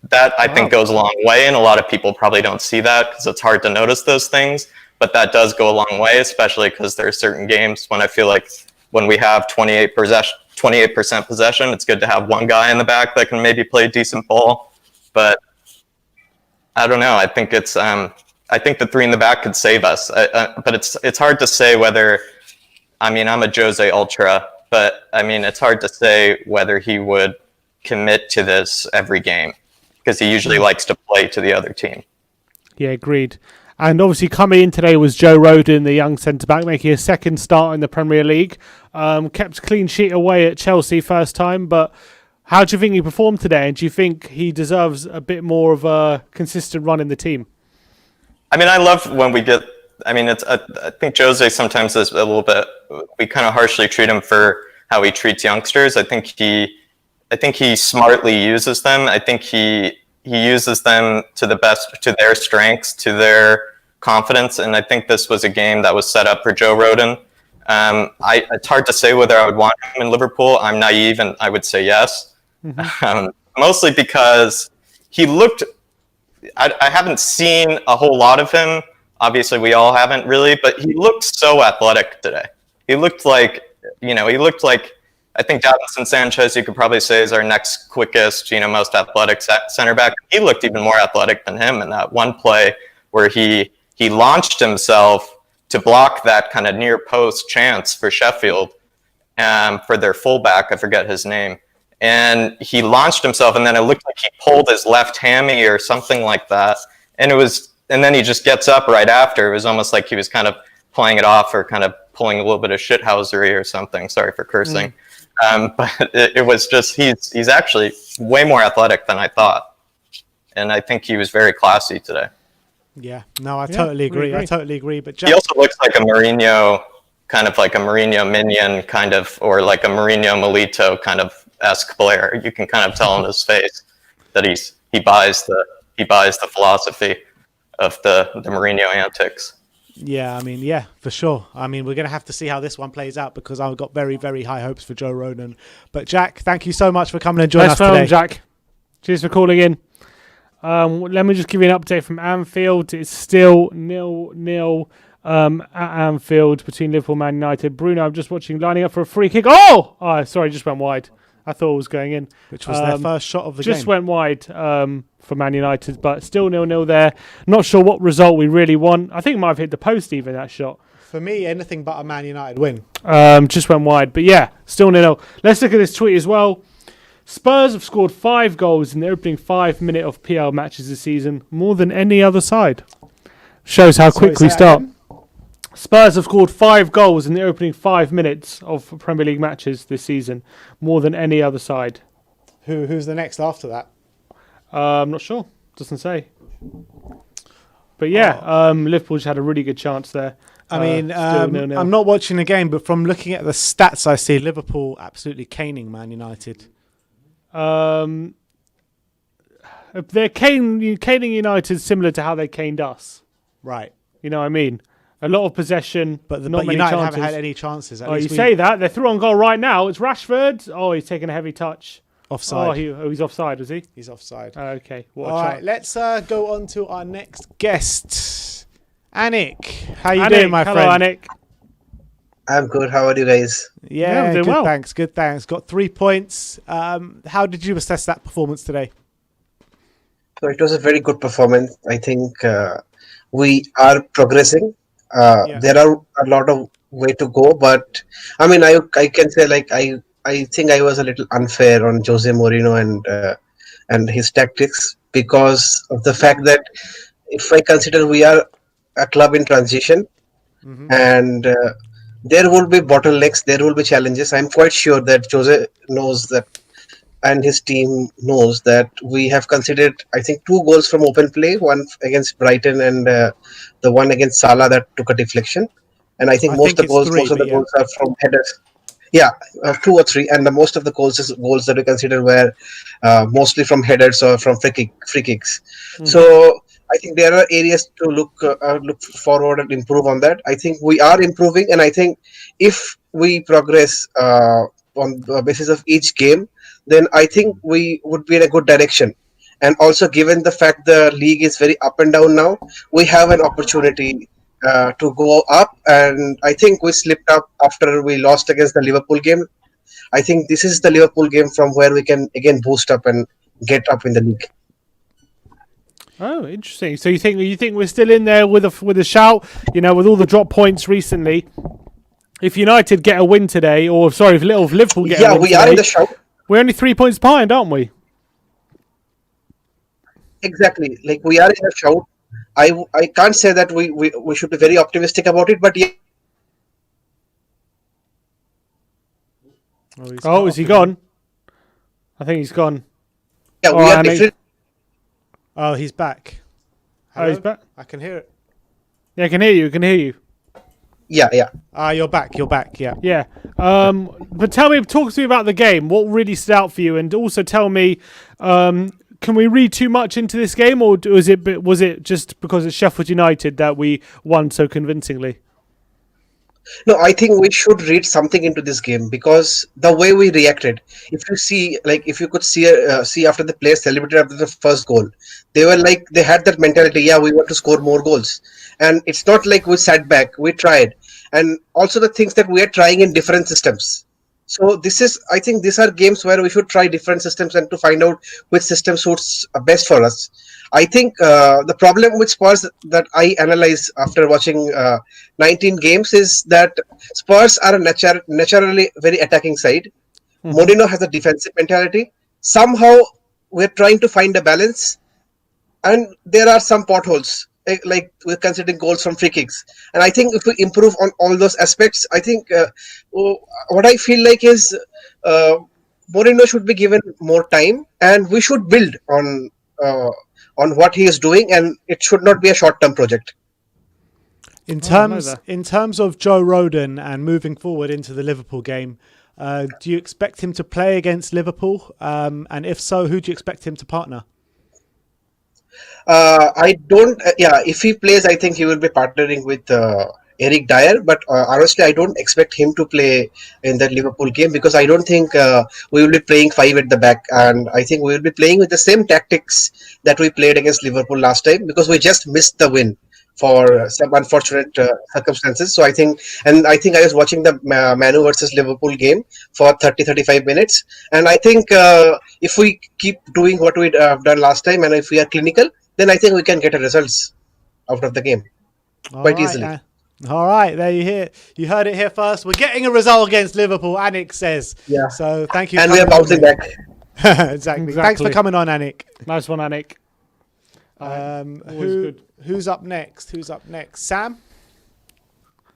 that I think goes a long way, and a lot of people probably don't see that because it's hard to notice those things, but that does go a long way, especially because there are certain games when I feel like when we have 28% possession, it's good to have one guy in the back that can maybe play decent ball. But I don't know. I think I think the 3 in the back could save us. But it's hard to say whether. I mean, I'm a Jose ultra, but I mean, it's hard to say whether he would commit to this every game because he usually likes to play to the other team. Yeah, agreed. And obviously coming in today was Joe Rodon, the young centre-back, making his second start in the Premier League. Kept a clean sheet away at Chelsea first time, but how do you think he performed today? And do you think he deserves a bit more of a consistent run in the team? I mean, I love when we get... I mean, I think Jose sometimes is a little bit... We kind of harshly treat him for how he treats youngsters. I think he smartly uses them. I think he uses them to their strengths, to their confidence, and I think this was a game that was set up for Joe Rodon. It's hard to say whether I would want him in Liverpool. I'm naive, and I would say yes. Mm-hmm. Mostly because he looked... I haven't seen a whole lot of him. Obviously, we all haven't really, but he looked so athletic today. He looked like, I think Davinson Sanchez, you could probably say, is our next quickest, most athletic center back. He looked even more athletic than him in that one play where he launched himself to block that kind of near post chance for Sheffield, for their fullback. I forget his name. And he launched himself, and then it looked like he pulled his left hammy or something like that. And then he just gets up right after. It was almost like he was kind of playing it off or kind of pulling a little bit of shithousery or something. Sorry for cursing. But it was just, he's actually way more athletic than I thought. And I think he was very classy today. Yeah, no, I totally agree. I totally agree. But Jack... He also looks like a Mourinho, kind of like a Mourinho minion kind of, or like a Mourinho Milito kind of esque player. You can kind of tell in his face that he buys the philosophy of the Mourinho antics. Yeah, I mean, yeah, for sure. I mean, we're going to have to see how this one plays out because I've got very, very high hopes for Joe Rodon. But Jack, thank you so much for coming and joining us today. Jack. Cheers for calling in. Let me just give you an update from Anfield. It's still 0-0 at Anfield between Liverpool and Man United. Bruno, I'm just watching, lining up for a free kick. Oh, sorry, just went wide. I thought it was going in. which was their first shot of the Just game. went wide for Man United, but still 0-0 there. Not sure what result we really want. I think it might have hit the post even, that shot. For me, anything but a Man United win. Just went wide. But yeah, still 0-0. Let's look at this tweet as well. Spurs have scored 5 goals in the opening 5 minutes of PL matches this season, more than any other side. Shows how quick we start. Spurs have scored 5 goals in the opening 5 minutes of Premier League matches this season, more than any other side. Who's the next after that? I'm not sure. Doesn't say. But yeah, Liverpool just had a really good chance there. I mean, still 0-0. I'm not watching the game, but from looking at the stats, I see Liverpool absolutely caning Man United. They're caning United similar to how they caned us. Right. You know what I mean? A lot of possession, But not many United chances. haven't had any chances. At Oh, you least say that. They're through on goal right now. It's Rashford. Oh, he's taking a heavy touch. offside. He's offside, was he? He's offside. Okay. What a All right, chance. let's go on to our next guest. Anik, how you Anik, doing, my hello, friend? Anik. I'm good. How are you guys? Yeah, I'm Yeah, doing good well. thanks, good thanks. Got 3 points. How did you assess that performance today? So it was a very good performance. I think we are progressing. Yeah. There are a lot of way to go, but I mean, I can say like I think I was a little unfair on Jose Mourinho and his tactics because of the fact that if I consider we are a club in transition and there will be bottlenecks, there will be challenges. I'm quite sure that Jose knows that and his team knows that we have considered, I think, 2 goals from open play, one against Brighton and the one against Salah that took a deflection. And I think I most think of the it's 3, most of the but yeah. goals are from headers. Yeah, 2 or 3, and the most of the goals that we consider were mostly from headers or from free kicks. So I think there are areas to look forward and improve on that. I think we are improving, and I think if we progress on the basis of each game, then I think we would be in a good direction. And also, given the fact the league is very up and down now, we have an opportunity to go up. And I think we slipped up after we lost against the Liverpool game. I think this is the Liverpool game from where we can again boost up and get up in the league. Oh, interesting. So you think we're still in there with a shout? You know, with all the drop points recently. If United get a win today, or sorry, if Liverpool get a win We today, are in the shout. we're only 3 points behind, aren't we? Exactly. Like we are in the shout. I can't say that we should be very optimistic about it, but yeah. Oh, is he gone? I think he's gone. Yeah, Oh, we are Anik. different. Oh, he's back. Oh, he's Hello? back. I can hear it. Yeah, I can hear you. I can hear you. Yeah. You're back. You're back. Yeah. Yeah. But talk to me about the game. What really stood out for you, and also tell me, can we read too much into this game, or was it just because it's Sheffield United that we won so convincingly? No, I think we should read something into this game because the way we reacted. If you could see after the players celebrated after the first goal, they had that mentality. Yeah, we want to score more goals, and it's not like we sat back. We tried, and also the things that we are trying in different systems. So I think these are games where we should try different systems and to find out which system suits best for us. I think the problem with Spurs that I analyze after watching 19 games is that Spurs are a naturally very attacking side. Mourinho has a defensive mentality. Somehow we're trying to find a balance, and there are some potholes. Like we're considering goals from free kicks, and I think if we improve on all those aspects, I think what I feel like is Mourinho should be given more time, and we should build on what he is doing, and it should not be a short-term project. In I know terms of Joe Rodon and moving forward into the Liverpool game, do you expect him to play against Liverpool? And if so, who do you expect him to partner? I don't. If he plays, I think he will be partnering with Eric Dyer. But honestly, I don't expect him to play in the Liverpool game because I don't think we will be playing 5 at the back, and I think we will be playing with the same tactics that we played against Liverpool last time because we just missed the win for some unfortunate circumstances. So I think I was watching the Manu versus Liverpool game for 30-35 minutes, and I think if we keep doing what we have done last time, and if we are clinical, then I think we can get a results out of the game quite easily. All right, there you heard it here first. We're getting a result against Liverpool, Anik says. Yeah. So thank you. And we are bouncing back. Exactly. Thanks for coming on, Anik. Nice one, Anik. Who's up next? Sam?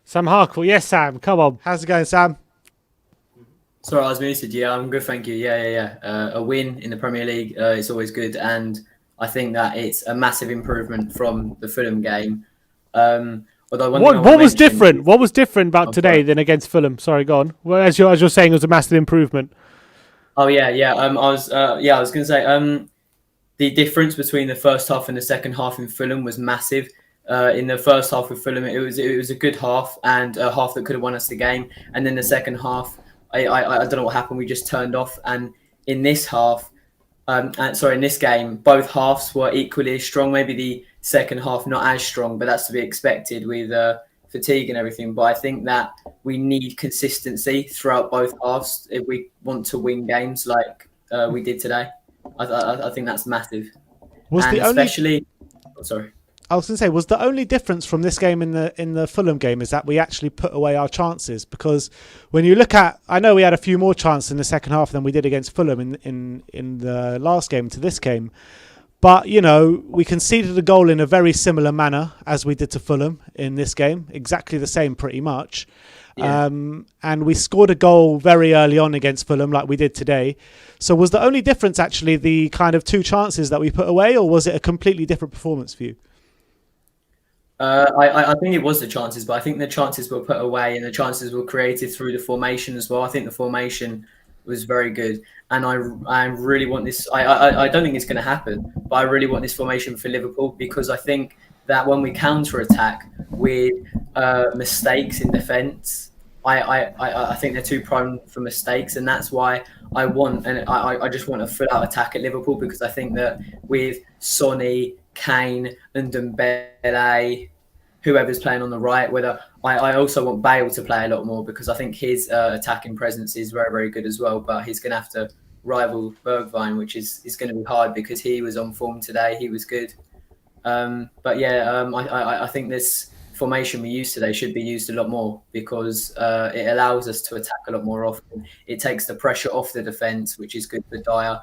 Sam Harkle. Yes, Sam. Come on. How's it going, Sam? Sorry, I was muted. Yeah, I'm good, thank you. Yeah. A win in the Premier League is always good, and I think that it's a massive improvement from the Fulham game. Although what was different? What was different about today than against Fulham? Sorry, go on. Well, as you're saying, it was a massive improvement. Oh yeah. I was going to say the difference between the first half and the second half in Fulham was massive. In the first half with Fulham, it was a good half and a half that could have won us the game. And then the second half, I don't know what happened. We just turned off. And in this half, in this game, both halves were equally as strong. Maybe the second half not as strong, but that's to be expected with fatigue and everything. But I think that we need consistency throughout both halves if we want to win games like we did today. I think that's massive. I was going to say, was the only difference from this game in the Fulham game is that we actually put away our chances? Because when you look at, I know we had a few more chances in the second half than we did against Fulham in the last game to this game. But, you know, we conceded a goal in a very similar manner as we did to Fulham in this game. Exactly the same, pretty much. Yeah. And we scored a goal very early on against Fulham like we did today. So was the only difference actually the kind of two chances that we put away, or was it a completely different performance for you? I think it was the chances, but I think the chances were put away and the chances were created through the formation as well. I think the formation was very good, and I really want this. I don't think it's going to happen, but I really want this formation for Liverpool, because I think that when we counter attack with mistakes in defence, I think they're too prone for mistakes, and that's why I just want a full out attack at Liverpool, because I think that with Sonny, Kane and Dembele, whoever's playing on the right, I also want Bale to play a lot more, because I think his attacking presence is very, very good as well, but he's going to have to rival Bergwijn, which is going to be hard because he was on form today. He was good. I think this formation we used today should be used a lot more, because it allows us to attack a lot more often. It takes the pressure off the defence, which is good for Dyer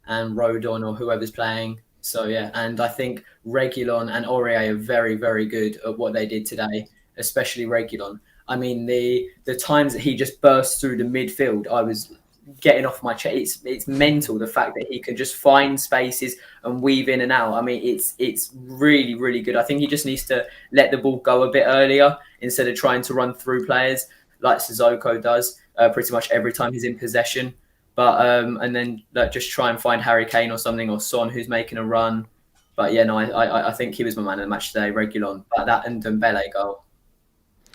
and Rodon or whoever's playing. So, yeah, and I think Reguilon and Aurier are very, very good at what they did today, especially Reguilon. I mean, the times that he just burst through the midfield, I was getting off my chest. It's mental, the fact that he can just find spaces and weave in and out. I mean, it's really, really good. I think he just needs to let the ball go a bit earlier instead of trying to run through players like Sissoko does pretty much every time he's in possession. But and then just try and find Harry Kane or something, or Son who's making a run. But yeah, no, I think he was my man of the match today, Reguilon. But that and Dembele goal,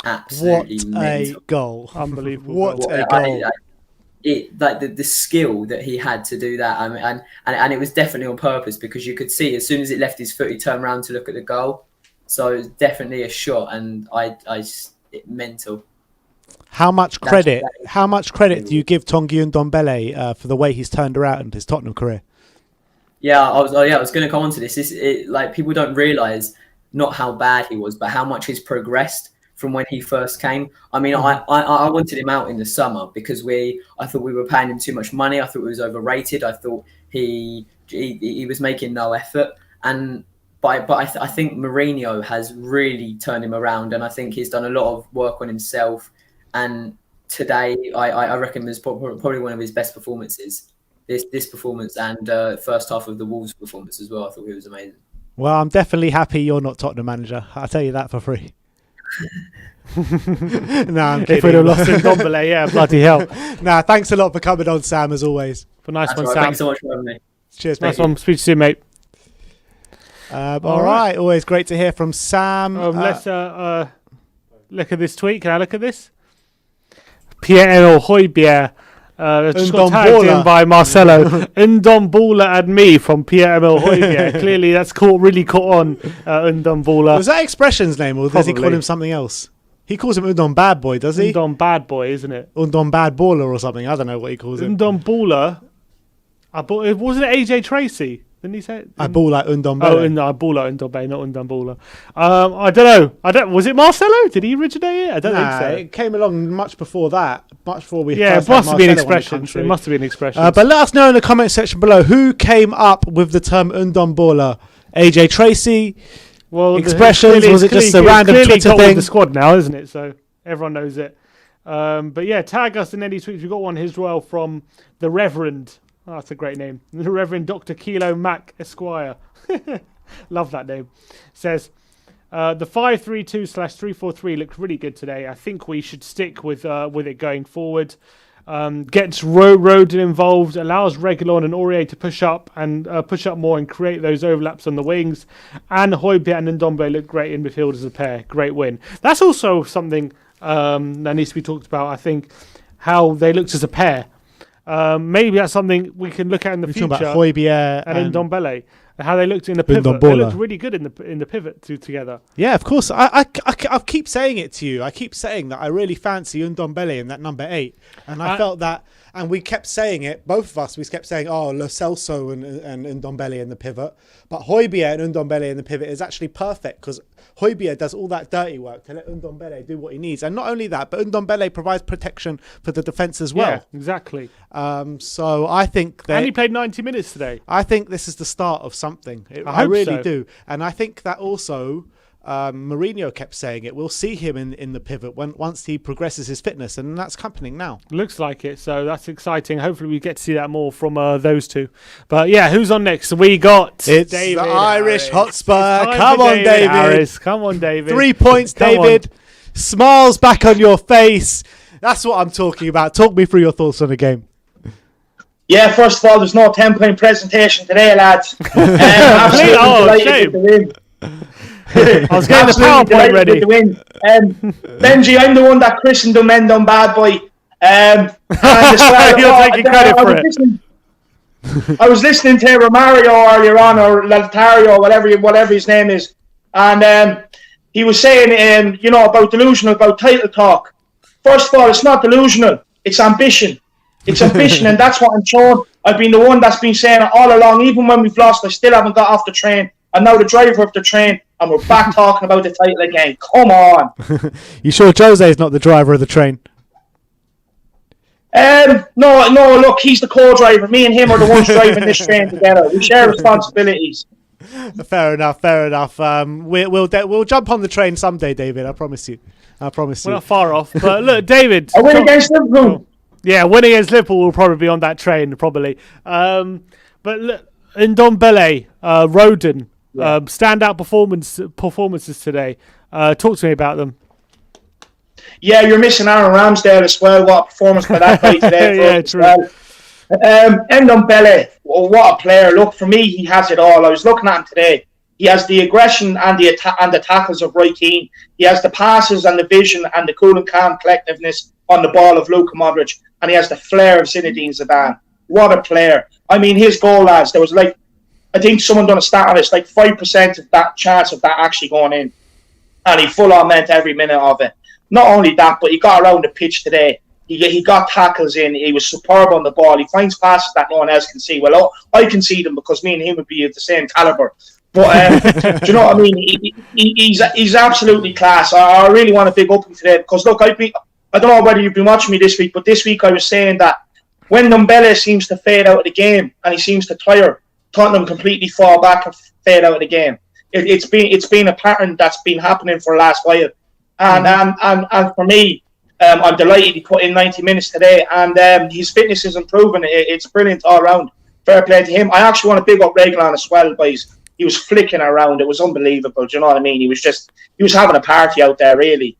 absolutely what mental. A goal! Unbelievable! What a goal! The skill that he had to do that, I mean, and it was definitely on purpose, because you could see as soon as it left his foot, he turned around to look at the goal. So it was definitely a shot, and mental. How much credit do you give Tanguy Ndombele for the way he's turned around his Tottenham career? Yeah, I was going to come on to this. People don't realise not how bad he was, but how much he's progressed from when he first came. I mean, I wanted him out in the summer because I thought we were paying him too much money. I thought he was overrated. I thought he was making no effort. But I think Mourinho has really turned him around, and I think he's done a lot of work on himself. And today, I reckon was probably one of his best performances. This performance and first half of the Wolves performance as well. I thought he was amazing. Well, I'm definitely happy you're not Tottenham manager. I'll tell you that for free. No, I'm kidding. If we'd have lost in Ndombele, yeah, bloody hell. Nah, thanks a lot for coming on, Sam, as always. Nice one, right. Sam. Thanks so much for having me. Cheers, nice one. Speak to you soon, mate. All right. Always great to hear from Sam. Let's look at this tweet. Can I look at this? Pierre Højbjerg Just got tagged in by Marcelo. Ndombula and me from Pierre Emil Højbjerg. Clearly, that's really caught on Ndombula. Was that Expression's name, or does he call Probably. him something else? He calls him Undon Bad Boy, does he? Undon Bad Boy, isn't it? Undon Bad Baller or something. I don't know what he calls him. Ndombula. Wasn't it AJ Tracy? Didn't he say it? I ball like Undon Oh, Bele. no, Bula Ndombe, not Ndombula. I don't know. Was it Marcelo? Did he originate it? I don't think so. It came along much before that. Much before we Yeah, first it must had have been Marcelo on the expressions. country. It must have been expressions. But let us know in the comment section below who came up with the term Undon Baller. AJ Tracy. Well, Expressions, was it just a random clearly Twitter got with thing? the squad now, isn't it? So everyone knows it. But yeah, tag us in any tweets. We've got one here as well from the Reverend. Oh, that's a great name. The Reverend Dr. Kilo Mac Esquire. Love that name. Says, the 5-3-2/3-4-3 looked really good today. I think we should stick with it going forward. Gets Rodin involved, allows Reguilon and Aurier to push up more and create those overlaps on the wings. And Højbjerg and Ndombe look great in midfield as a pair. Great win. That's also something that needs to be talked about. I think how they looked as a pair. Maybe that's something we can look at in the future. Talking about Højbjerg and Ndombele, how they looked in the pivot. They looked really good in the pivot together. Yeah, of course. I keep saying it to you. I keep saying that I really fancy Ndombele in that number 8, and I felt that. And we kept saying it, both of us. We kept saying, "Oh, Lo Celso and Ndombele in the pivot," but Højbjerg and Ndombele in the pivot is actually perfect because Højbjerg does all that dirty work to let Ndombele do what he needs, and not only that, but Ndombele provides protection for the defence as well. Yeah, exactly. So I think that, and he played 90 minutes today. I think this is the start of something. I hope really so. do, and I think that also. Mourinho kept saying it. We'll see him in the pivot once he progresses his fitness, and that's happening now. Looks like it, so that's exciting. Hopefully we get to see that more from those two. But yeah, who's on next? We got It's David the Irish Harris. Hotspur. It's Come time for on, David. Harris. Come on, David. 3 points, Come David. Smiles back on your face. That's what I'm talking about. Talk me through your thoughts on the game. Yeah, first of all, there's no 10-point presentation today, lads. Absolutely delighted shame. with the win. I was getting the Absolutely PowerPoint delighted ready. with the win. Benji, I'm the one that christened him Endon Bad Boy. And as well, You're taking credit for it. I was listening to Romario earlier on, or Laltario, whatever his name is, and he was saying, about delusional, about title talk. First of all, it's not delusional; it's ambition. It's ambition, and that's what I'm showing. I've been the one that's been saying it all along. Even when we've lost, I still haven't got off the train. I'm now the driver of the train, and we're back talking about the title again. Come on. You sure Jose is not the driver of the train? No, look, he's the co-driver. Me and him are the ones driving this train together. We share responsibilities. Fair enough. We'll jump on the train someday, David. I promise you. We're not far off. But look, David. I win against Liverpool. Yeah, winning against Liverpool will probably be on that train, probably. But look, Ndombele, Rodin, standout performances today. Talk to me about them. Yeah, you're missing Aaron Ramsdale as well. What a performance by that guy today. Yeah, true. Ndombele, what a player. Look, for me, he has it all. I was looking at him today. He has the aggression and the tackles of Roy Keane. He has the passes and the vision and the cool and calm collectiveness on the ball of Luka Modric. And he has the flair of Zinedine Zidane. What a player. I mean, his goal, lads, there was I think someone done a stat on it, 5% of that chance of that actually going in. And he full on meant every minute of it. Not only that, but he got around the pitch today. He got tackles in. He was superb on the ball. He finds passes that no one else can see. Well, I can see them because me and him would be of the same caliber. But do you know what I mean? He's absolutely class. I really want to big up him today because look, I don't know whether you've been watching me this week, but this week I was saying that when Ndombele seems to fade out of the game and he seems to tire, Tottenham completely fall back and fade out of the game. It's been a pattern that's been happening for the last while, and for me, I'm delighted he put in 90 minutes today, and his fitness is improving. It's brilliant all round. Fair play to him. I actually want to big up Reguilon as well, boys. He was flicking around. It was unbelievable. Do you know what I mean? He was having a party out there, really.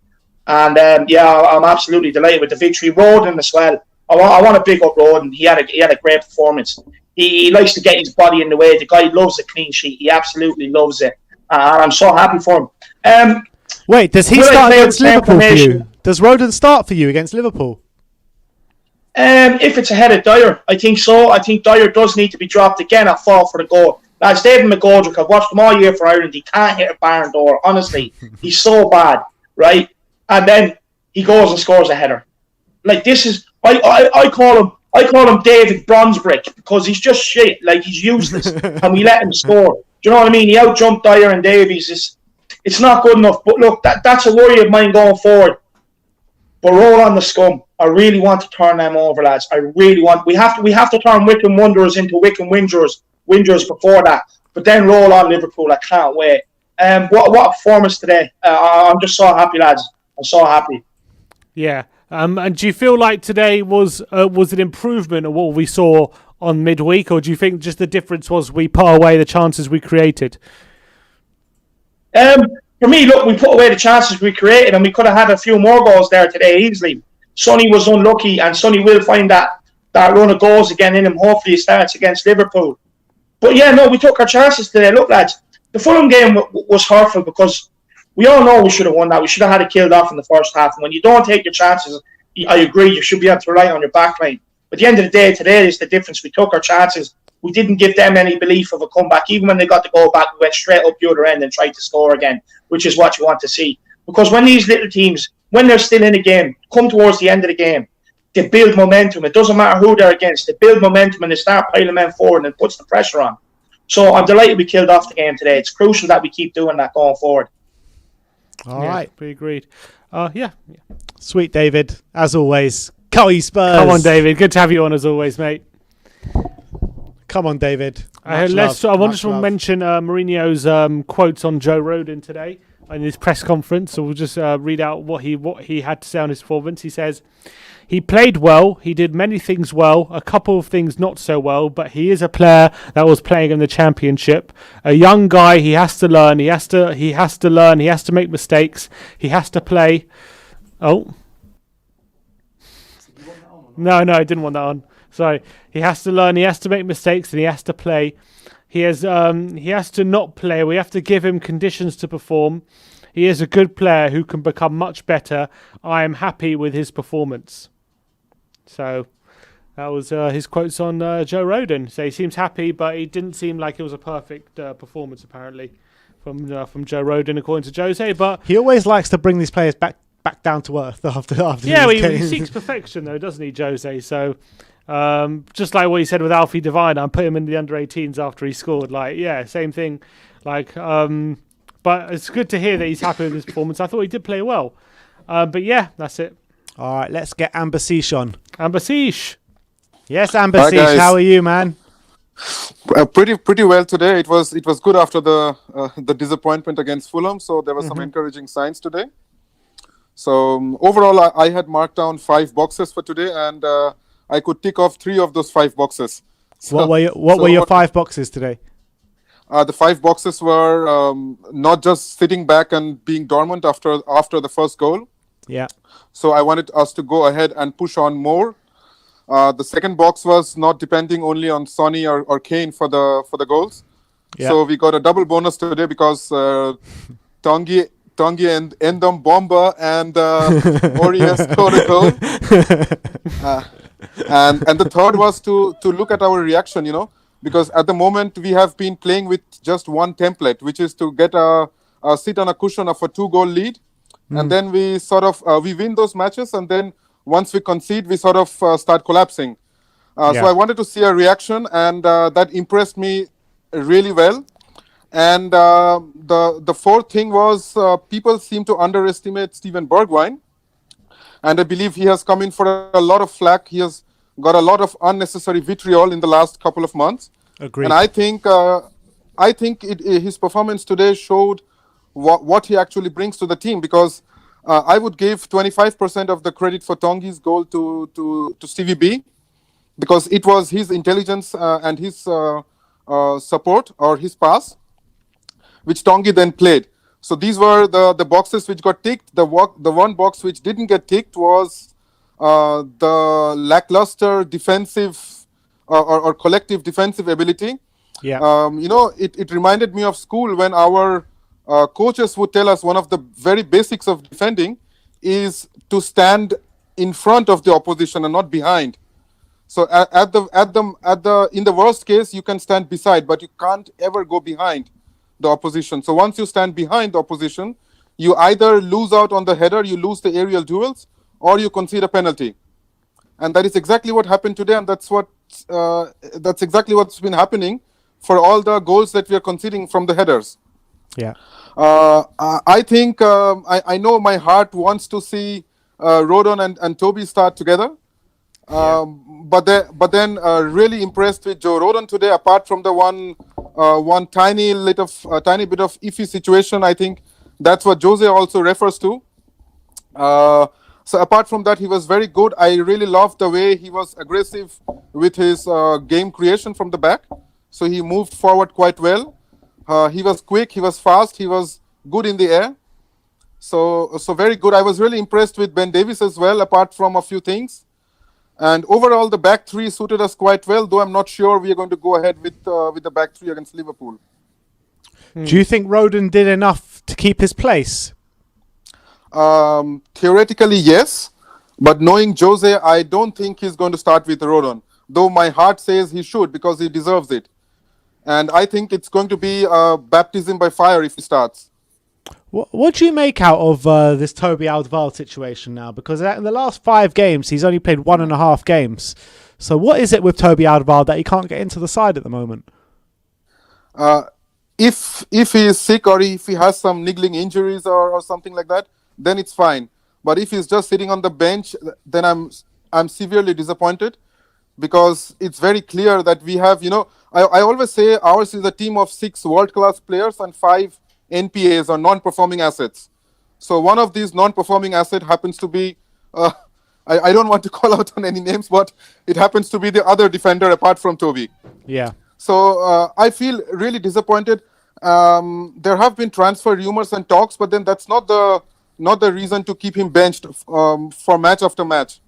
And I'm absolutely delighted with the victory. Rodin as well. I want to big up Rodin. He had a great performance. He likes to get his body in the way. The guy loves a clean sheet. He absolutely loves it. And I'm so happy for him. Wait, does he start against Liverpool for you? Does Rodin start for you against Liverpool? If it's ahead of Dyer, I think so. I think Dyer does need to be dropped again at fault for the goal. Lads, David McGoldrick, I've watched him all year for Ireland. He can't hit a barn door. Honestly, he's so bad, right? And then he goes and scores a header. Like, this is, I call him David Bronzebrick, because he's just shit. Like, he's useless, and we let him score. Do you know what I mean? He out-jumped Dyer and Davies. It's not good enough. But look, that's a worry of mine going forward. But roll on the scum. I really want to turn them over, lads. I really want. We have to turn Wycombe Wanderers into Wycombe Winders before that. But then roll on Liverpool. I can't wait. What a performance today. I'm just so happy, lads. I'm so happy. Yeah. And do you feel like today was an improvement of what we saw on midweek, or do you think just the difference was we put away the chances we created? For me, look, we put away the chances we created, and we could have had a few more goals there today easily. Sonny was unlucky, and Sonny will find that run of goals again in him. Hopefully, he starts against Liverpool. But yeah, no, we took our chances today. Look, lads, the Fulham game was hurtful because we all know we should have won that. We should have had it killed off in the first half. And when you don't take your chances, I agree, you should be able to rely on your back line. But at the end of the day, today is the difference. We took our chances. We didn't give them any belief of a comeback. Even when they got the goal back, we went straight up the other end and tried to score again, which is what you want to see. Because when these little teams, when they're still in a game, come towards the end of the game, they build momentum. It doesn't matter who they're against. They build momentum and they start piling men forward, and it puts the pressure on. So I'm delighted we killed off the game today. It's crucial that we keep doing that going forward. All right. We agreed. Yeah. Sweet, David. As always, go you Spurs. Come on, David. Good to have you on as always, mate. Come on, David. I want to mention Mourinho's quotes on Joe Rodon today in his press conference. So we'll just read out what he had to say on his performance. He says, "He played well. He did many things well. A couple of things not so well. But he is a player that was playing in the Championship. A young guy. He has to learn. He has to learn. He has to make mistakes. He has to play." Oh. No, I didn't want that on. Sorry. He has to learn, he has to make mistakes, and he has to play. He has to not play. We have to give him conditions to perform. He is a good player who can become much better. I am happy with his performance. So that was his quotes on Joe Rodon. So he seems happy, but he didn't seem like it was a perfect performance, apparently, from Joe Rodon, according to Jose. But he always likes to bring these players back down to earth after he seeks perfection, though, doesn't he, Jose? So just like what he said with Alfie Devine, I put him in the under-18s after he scored. Like, yeah, same thing. Like, but it's good to hear that he's happy with his performance. I thought he did play well. But yeah, that's it. All right, let's get Amber Seesh on. Amber Seesh. Yes, Amber Seesh, how are you, man? Pretty well today. It was good after the disappointment against Fulham. So there were some encouraging signs today. So overall, I had marked down 5 boxes for today, and I could tick off 3 of those 5 boxes. So, what were your 5 boxes today? The 5 boxes were not just sitting back and being dormant after the first goal. Yeah. So I wanted us to go ahead and push on more. The second box was not depending only on Sonny or Kane for the goals. Yeah. So we got a double bonus today because Tanguy and Endom Bomba and Orias scored a goal. And the third was to look at our reaction, because at the moment we have been playing with just one template, which is to get a sit on a cushion of a 2-goal lead. And then we sort of we win those matches, and then once we concede, we sort of start collapsing. So I wanted to see a reaction, and that impressed me really well. And the fourth thing was people seem to underestimate Steven Bergwijn, and I believe he has come in for a lot of flack. He has got a lot of unnecessary vitriol in the last couple of months. Agreed. And I think his performance today showed what he actually brings to the team, because I would give 25% of the credit for Tonguy's goal to Stevie B, because it was his intelligence and his support or his pass which Tanguy then played. So these were the boxes which got ticked. The one box which didn't get ticked was the lackluster defensive or collective defensive ability. Yeah. It reminded me of school when our coaches would tell us one of the very basics of defending is to stand in front of the opposition and not behind. So in the worst case, you can stand beside, but you can't ever go behind the opposition. So once you stand behind the opposition, you either lose out on the header, you lose the aerial duels, or you concede a penalty. And that is exactly what happened today, and that's exactly what's been happening for all the goals that we are conceding from the headers. Yeah. I think I know my heart wants to see Rodon and Toby start together. But then really impressed with Joe Rodon today. Apart from the one tiny bit of iffy situation, I think that's what Jose also refers to. So apart from that, he was very good. I really loved the way he was aggressive with his game creation from the back. So he moved forward quite well. He was quick, he was fast, he was good in the air. So very good. I was really impressed with Ben Davies as well, apart from a few things. And overall, the back three suited us quite well, though I'm not sure we are going to go ahead with the back three against Liverpool. Do you think Rodon did enough to keep his place? Theoretically, yes. But knowing Jose, I don't think he's going to start with Rodon. Though my heart says he should, because he deserves it. And I think it's going to be baptism by fire if he starts. What do you make out of this Toby Alderweireld situation now? Because in the last 5 games, he's only played 1.5 games. So what is it with Toby Alderweireld that he can't get into the side at the moment? If he is sick or if he has some niggling injuries or something like that, then it's fine. But if he's just sitting on the bench, then I'm severely disappointed, because it's very clear that we have, I always say ours is a team of 6 world-class players and 5 NPAs or non-performing assets. So one of these non-performing assets happens to be, I don't want to call out on any names, but it happens to be the other defender apart from Toby. Yeah. So I feel really disappointed. There have been transfer rumors and talks, but then that's not the reason to keep him benched for match after match.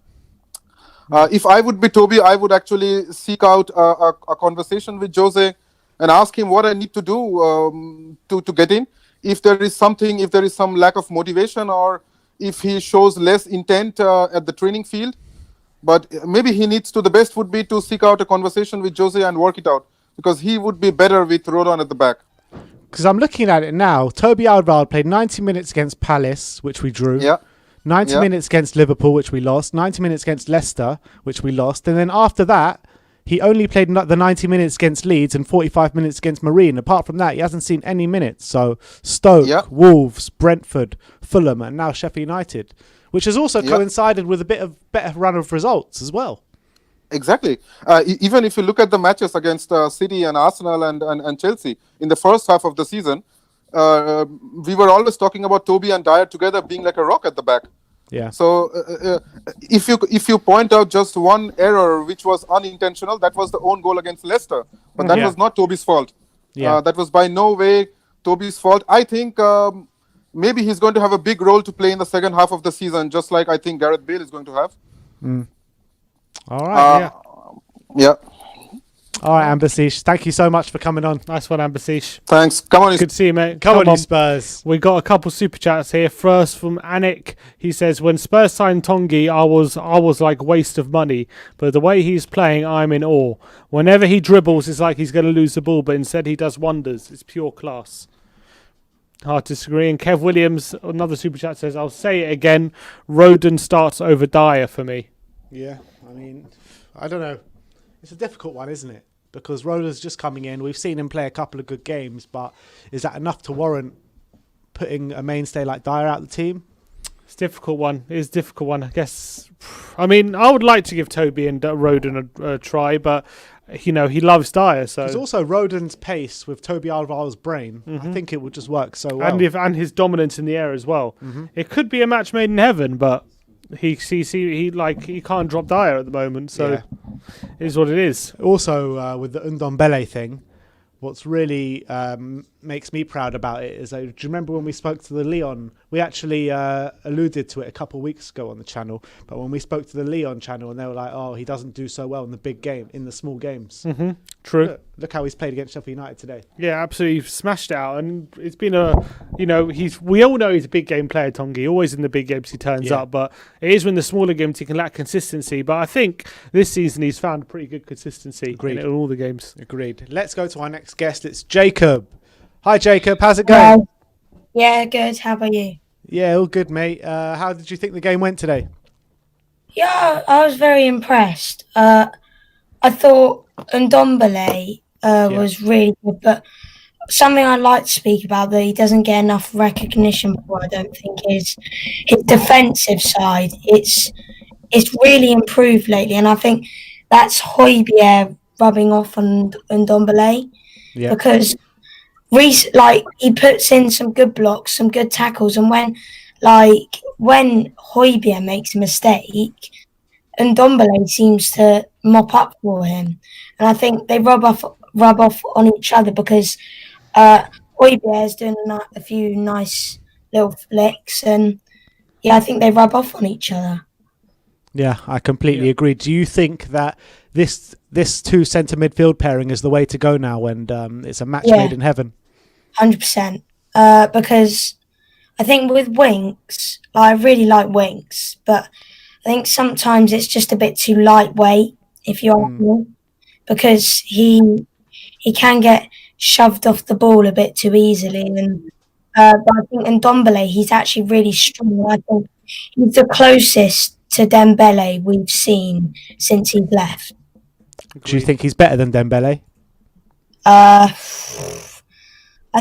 If I would be Toby, I would actually seek out a conversation with Jose and ask him what I need to do to get in. If there is some lack of motivation, or if he shows less intent at the training field. But maybe the best would be to seek out a conversation with Jose and work it out, because he would be better with Rodon at the back. Because I'm looking at it now. Toby Alderweireld played 90 minutes against Palace, which we drew. Yeah. 90 minutes against Liverpool, which we lost. 90 minutes against Leicester, which we lost. And then after that, he only played the 90 minutes against Leeds and 45 minutes against Marine. Apart from that, he hasn't seen any minutes. So Stoke, Wolves, Brentford, Fulham, and now Sheffield United, which has also coincided with a bit of better run of results as well. Exactly. Even if you look at the matches against City and Arsenal and Chelsea in the first half of the season, we were always talking about Toby and Dyer together being like a rock at the back. Yeah. So if you point out just one error which was unintentional, that was the own goal against Leicester, but that was not Toby's fault. That was by no way Toby's fault. I think maybe he's going to have a big role to play in the second half of the season, just like I think Gareth Bale is going to have. All right. Yeah. All right, Ambasish. Thank you so much for coming on. Nice one, Ambasish. Thanks. Come on, good to see you, mate. Come on, you Spurs. We got a couple super chats here. First from Anik. He says, "When Spurs signed Tongi, I was like waste of money, but the way he's playing, I'm in awe. Whenever he dribbles, it's like he's going to lose the ball, but instead he does wonders. It's pure class." Hard to disagree. And Kev Williams, another super chat, says, "I'll say it again. Rodon starts over Dyer for me." Yeah, I mean, I don't know. It's a difficult one, isn't it? Because Rodon's just coming in. We've seen him play a couple of good games, but is that enough to warrant putting a mainstay like Dyer out the team? It's a difficult one. It is a difficult one, I guess. I mean, I would like to give Toby and Rodon a try, but he loves Dyer. So there's also Rodon's pace with Toby Alderweireld's brain. I think it would just work so well. And his dominance in the air as well. It could be a match made in heaven, but he can't drop Dyer at the moment, so it is what it is. Also, with the Ndombele thing, what's really makes me proud about it is, do you remember when we spoke to the Leon? We actually alluded to it a couple of weeks ago on the channel, but when we spoke to the Leon channel and they were like, oh, he doesn't do so well in the big game, in the small games. Mm-hmm. True. Look how he's played against Sheffield United today. Yeah, absolutely smashed it out, and it's been we all know he's a big game player, Tongi. Always in the big games he turns up, but it is when the smaller games he can lack consistency. But I think this season he's found pretty good consistency in all the games. Agreed. Let's go to our next guest. It's Jacob. Hi, Jacob. How's it going? Yeah, good. How about you? Yeah, all good, mate. How did you think the game went today? Yeah, I was very impressed. I thought Ndombele was really good, but something I'd like to speak about that he doesn't get enough recognition for, I don't think, is his defensive side. It's really improved lately, and I think that's Højbjerg rubbing off on Ndombele because he puts in some good blocks, some good tackles, and when Højbjerg makes a mistake, Ndombele seems to mop up for him, and I think they rub off on each other because Højbjerg is doing a few nice little flicks, and I think they rub off on each other. Yeah, I completely agree. Do you think that this two centre midfield pairing is the way to go now when it's a match made in heaven? 100%. Because I think with Winks, I really like Winks, but I think sometimes it's just a bit too lightweight, if you ask me, because he can get shoved off the ball a bit too easily. And but I think Ndombele, he's actually really strong. I think he's the closest to Dembele we've seen since he's left. Do you think he's better than Dembele? I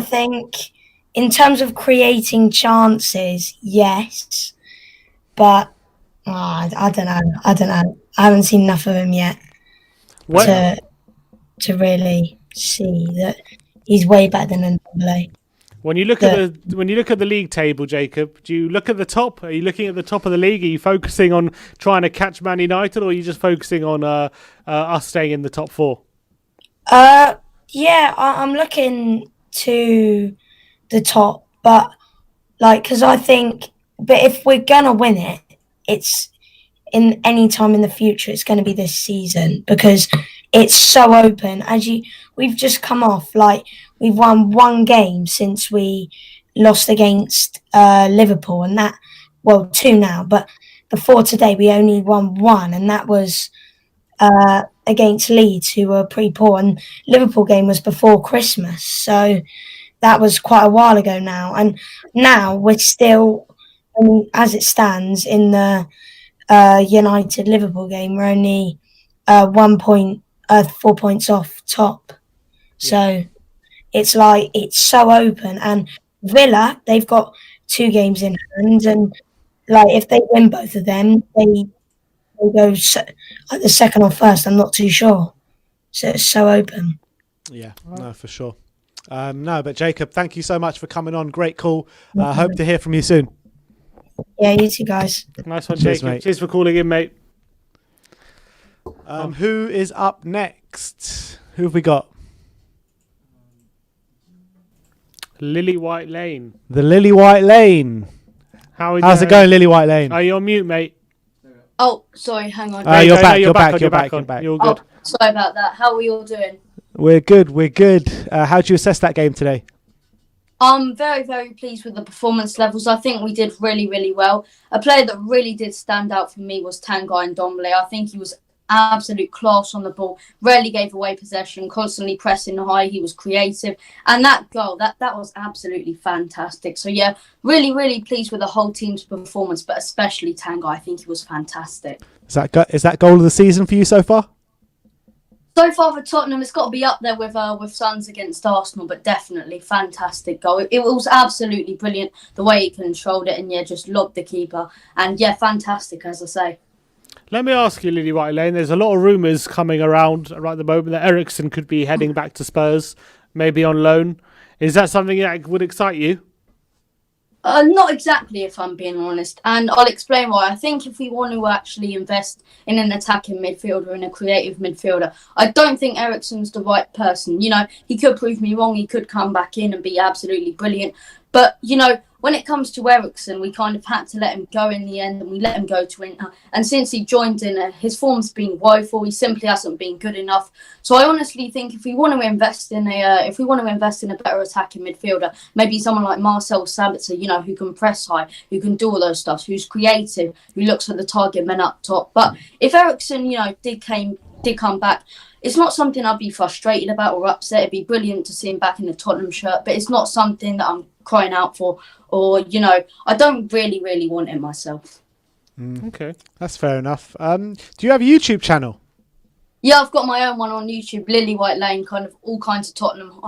think in terms of creating chances, yes, but I don't know. I haven't seen enough of him yet to really see that he's way better than Ndombele. When you look at the league table, Jacob, do you look at the top? Are you looking at the top of the league? Are you focusing on trying to catch Man United, or are you just focusing on us staying in the top four? Yeah, I'm looking to the top, but because I think, but if we're gonna win it, it's in any time in the future. It's going to be this season because it's so open. We've just come off we've won one game since we lost against Liverpool, and two now, but before today we only won one, and that was against Leeds, who were pretty poor, and Liverpool game was before Christmas, so that was quite a while ago now. And now we're still, as it stands in the United Liverpool game, we're only 4 points off top. So it's so open. And Villa, they've got 2 games in hand, and if they win both of them, they go either second or first. I'm not too sure. So it's so open. Yeah, no, for sure. No, but Jacob, thank you so much for coming on. Great call. Hope to hear from you soon. Yeah, you too, guys. Nice one, Jacob. Mate. Cheers for calling in, mate. Who is up next? Who have we got? Lily White Lane. The Lily White Lane. How's it going, Lily White Lane? Are you on mute, mate? Oh, sorry, hang on. You're back. You're back. You're good. Oh, sorry about that. How are we all doing? We're good. How do you assess that game today? I'm very, very pleased with the performance levels. I think we did really, really well. A player that really did stand out for me was Tanguy Ndombele. I think he was absolute class on the ball, rarely gave away possession, constantly pressing high. He was creative, and that goal, that was absolutely fantastic. So yeah, really, really pleased with the whole team's performance, but especially Tanguy. I think he was fantastic. Is that goal of the season for you so far? So far for Tottenham, it's got to be up there with Sons against Arsenal, but definitely fantastic goal. It was absolutely brilliant the way he controlled it, and just lobbed the keeper, and fantastic, as I say. Let me ask you, Lily White Lane, there's a lot of rumours coming around right at the moment that Eriksen could be heading back to Spurs, maybe on loan. Is that something that would excite you? Not exactly, if I'm being honest, and I'll explain why. I think if we want to actually invest in an attacking midfielder and a creative midfielder, I don't think Eriksen's the right person. You know, he could prove me wrong. He could come back in and be absolutely brilliant. But, you know, when it comes to Eriksen, we kind of had to let him go in the end, and we let him go to Inter. And since he joined in, his form's been woeful. He simply hasn't been good enough. So I honestly think if we want to invest in a better attacking midfielder, maybe someone like Marcel Sabitzer, you know, who can press high, who can do all those stuff, who's creative, who looks at the target men up top. But if Eriksen, you know, did come back, it's not something I'd be frustrated about or upset. It'd be brilliant to see him back in the Tottenham shirt, but it's not something that I'm crying out for, or, you know, I don't really want it myself. Okay, that's fair enough. Do you have a YouTube channel? Yeah, I've got my own one on YouTube, Lily White Lane, kind of all kinds of Tottenham.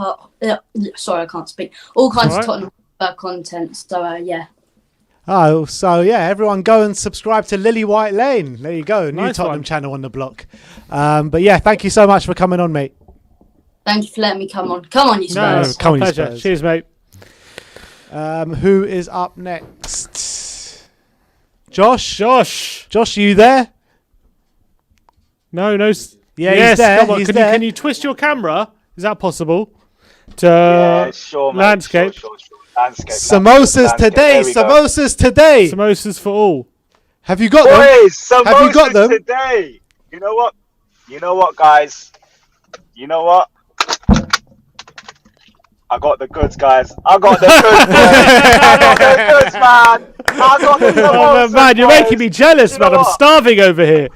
Sorry, I can't speak. All kinds of Tottenham content. So yeah. Oh, so yeah, everyone go and subscribe to Lily White Lane. There you go, new Nice Tottenham one. channel on the block. But yeah, thank you so much for coming on, mate. Thank you for letting me come on. Come on, you Spurs. Come on, you Pleasure. Spurs. Cheers, mate. Who is up next? Josh, you there? No. Yeah, yes, he's there. come on. He's Can there. you twist your camera? Is that possible? To Yeah, sure, mate. landscape. Sure. Landscape. Samosas today. Samosas today. Samosas for all. Have you got Boys, them? Have you got samosas them? today. You know what? Guys? You know what? I got the goods, guys. I got the goods, boys. I got the goods, man. I got the samosas, man, you're boys. making me jealous, You know man. I'm what? starving over here.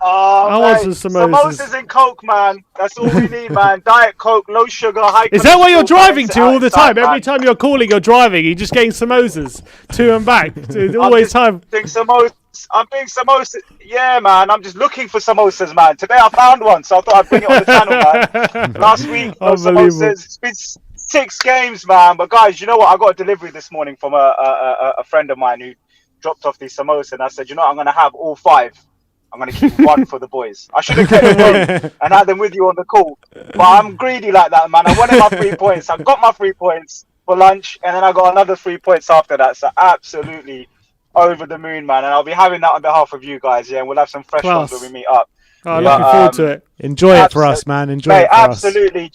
Oh, I want some samosas. Samosas and Coke, man. That's all we need, man. Diet Coke, low sugar, high Is that what you're cholesterol, driving balance to it all the outside, time? man. Every time you're calling, you're driving. You're just getting samosas to and back. Always time. I'm doing samosas. Yeah, man. I'm just looking for samosas, man. Today I found one, so I thought I'd bring it on the channel, man. Last week, no Unbelievable. samosas. It's been 6 games, man. But guys, you know what? I got a delivery this morning from a friend of mine who dropped off these samosas, and I said, you know what? I'm gonna have all 5. I'm going to keep one for the boys. I should have kept 3 and had them with you on the call. But I'm greedy like that, man. I wanted my 3 points. I got my 3 points for lunch, and then I got another 3 points after that. So absolutely over the moon, man. And I'll be having that on behalf of you guys, yeah. And we'll have some fresh ones when we meet up. Oh, looking forward to it. Enjoy it for us, man. Enjoy Mate, it for us. absolutely.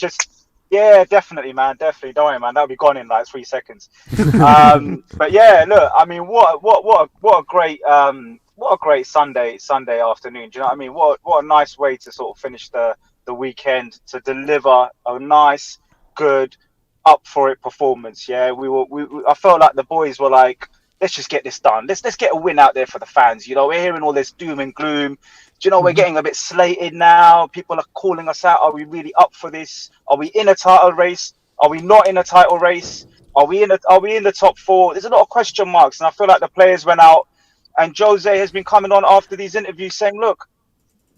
Yeah, definitely, man. Definitely. Don't worry, man. That'll be gone in like 3 seconds. But yeah, look, I mean, what a great Sunday afternoon. Do you know what I mean? What a nice way to sort of finish the weekend, to deliver a nice, good, up for it performance. Yeah, I felt like the boys were like, let's just get this done. Let's get a win out there for the fans. You know, we're hearing all this doom and gloom. Do you know, we're getting a bit slated now. People are calling us out. Are we really up for this? Are we in a title race? Are we not in a title race? Are we in the top 4? There's a lot of question marks, and I feel like the players went out, and Jose has been coming on after these interviews saying, look,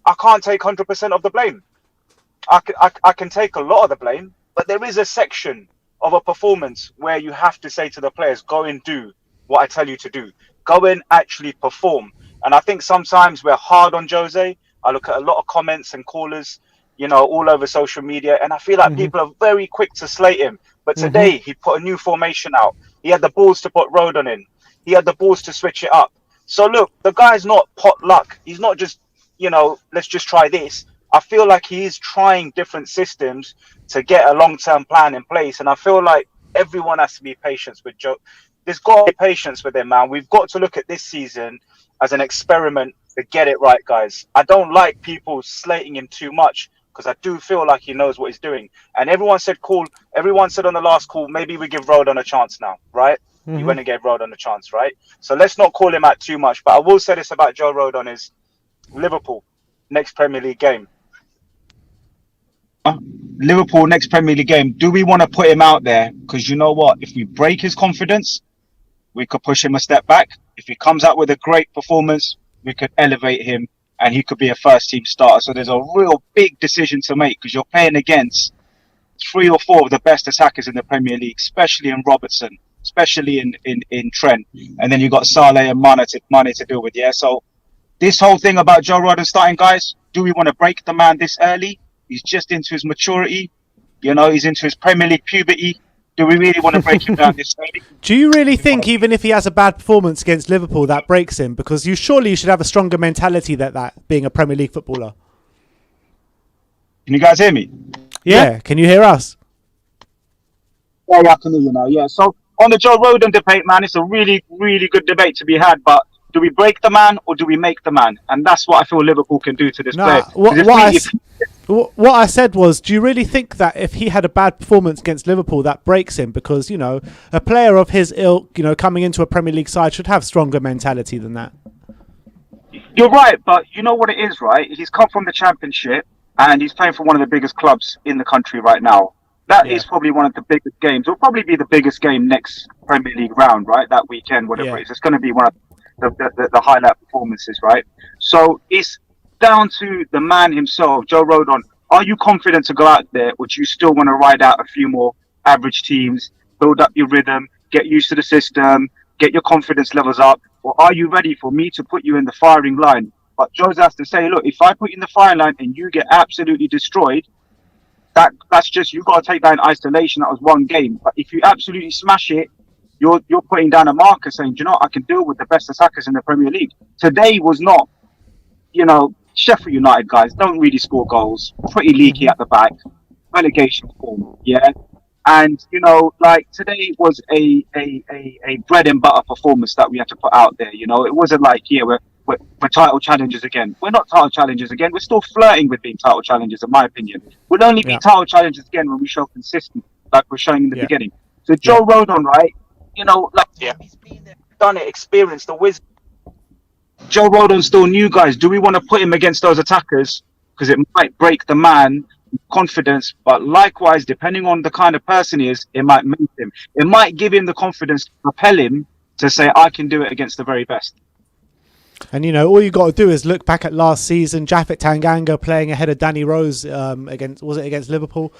I can't take 100% of the blame. I can take a lot of the blame, but there is a section of a performance where you have to say to the players, go and do what I tell you to do. Go and actually perform. And I think sometimes we're hard on Jose. I look at a lot of comments and callers, you know, all over social media, and I feel like people are very quick to slate him. But today he put a new formation out. He had the balls to put Rodon in. He had the balls to switch it up. So look, the guy's not pot luck. He's not just, you know, let's just try this. I feel like he is trying different systems to get a long-term plan in place. And I feel like everyone has to be patient with Joe. There's got to be patience with him, man. We've got to look at this season as an experiment to get it right, guys. I don't like people slating him too much, because I do feel like he knows what he's doing. And everyone said on the last call, maybe we give Rodon a chance now, right? He went and gave Rodon a chance, right? So let's not call him out too much. But I will say this about Joe Rodon is Liverpool, next Premier League game. Liverpool, next Premier League game. Do we want to put him out there? Because you know what? If we break his confidence, we could push him a step back. If he comes out with a great performance, we could elevate him and he could be a first team starter. So there's a real big decision to make, because you're playing against 3 or 4 of the best attackers in the Premier League, especially in Robertson, especially in Trent. And then you've got Saleh and Mane to deal with. Yeah. So this whole thing about Joe Rodon starting, guys, do we want to break the man this early? He's just into his maturity. You know, he's into his Premier League puberty. Do we really want to break him down this early? Do you really think even if he has a bad performance against Liverpool, that breaks him? Because you should have a stronger mentality than that, being a Premier League footballer. Can you guys hear me? Yeah. Can you hear us? Yeah, I can hear you now. Yeah. So on the Joe Rogan debate, man, it's a really, really good debate to be had. But do we break the man or do we make the man? And that's what I feel Liverpool can do to this player. What I said was, do you really think that if he had a bad performance against Liverpool, that breaks him? Because, a player of his ilk, coming into a Premier League side should have stronger mentality than that. You're right, but you know what it is, right? He's come from the Championship and he's playing for one of the biggest clubs in the country right now. That is probably one of the biggest games. It'll probably be the biggest game next Premier League round, right? That weekend, whatever it is. It's going to be one of the highlight performances, right? So it's down to the man himself, Joe Rodon. Are you confident to go out there, or do you still want to ride out a few more average teams, build up your rhythm, get used to the system, get your confidence levels up? Or are you ready for me to put you in the firing line? But Joe has to say, look, if I put you in the firing line and you get absolutely destroyed, that's just, you got to take that in isolation. That was one game. But if you absolutely smash it, you're putting down a marker saying, do you know what, I can deal with the best attackers in the Premier League. Today was not, Sheffield United guys don't really score goals, pretty leaky at the back, relegation form, yeah. And today was a bread and butter performance that we had to put out there. It wasn't like, we're title challengers again. We're not title challengers again. We're still flirting with being title challengers, in my opinion. We'll only be title challengers again when we show consistency, like we're showing in the beginning. So Joe Rodon, right? He's been there, done it, experienced the wisdom. Joe Rodon's still new, guys. Do we want to put him against those attackers? Because it might break the man confidence, but likewise, depending on the kind of person he is, it might make him. It might give him the confidence to propel him to say, I can do it against the very best. And all you got to do is look back at last season. Japhet Tanganga playing ahead of Danny Rose against Liverpool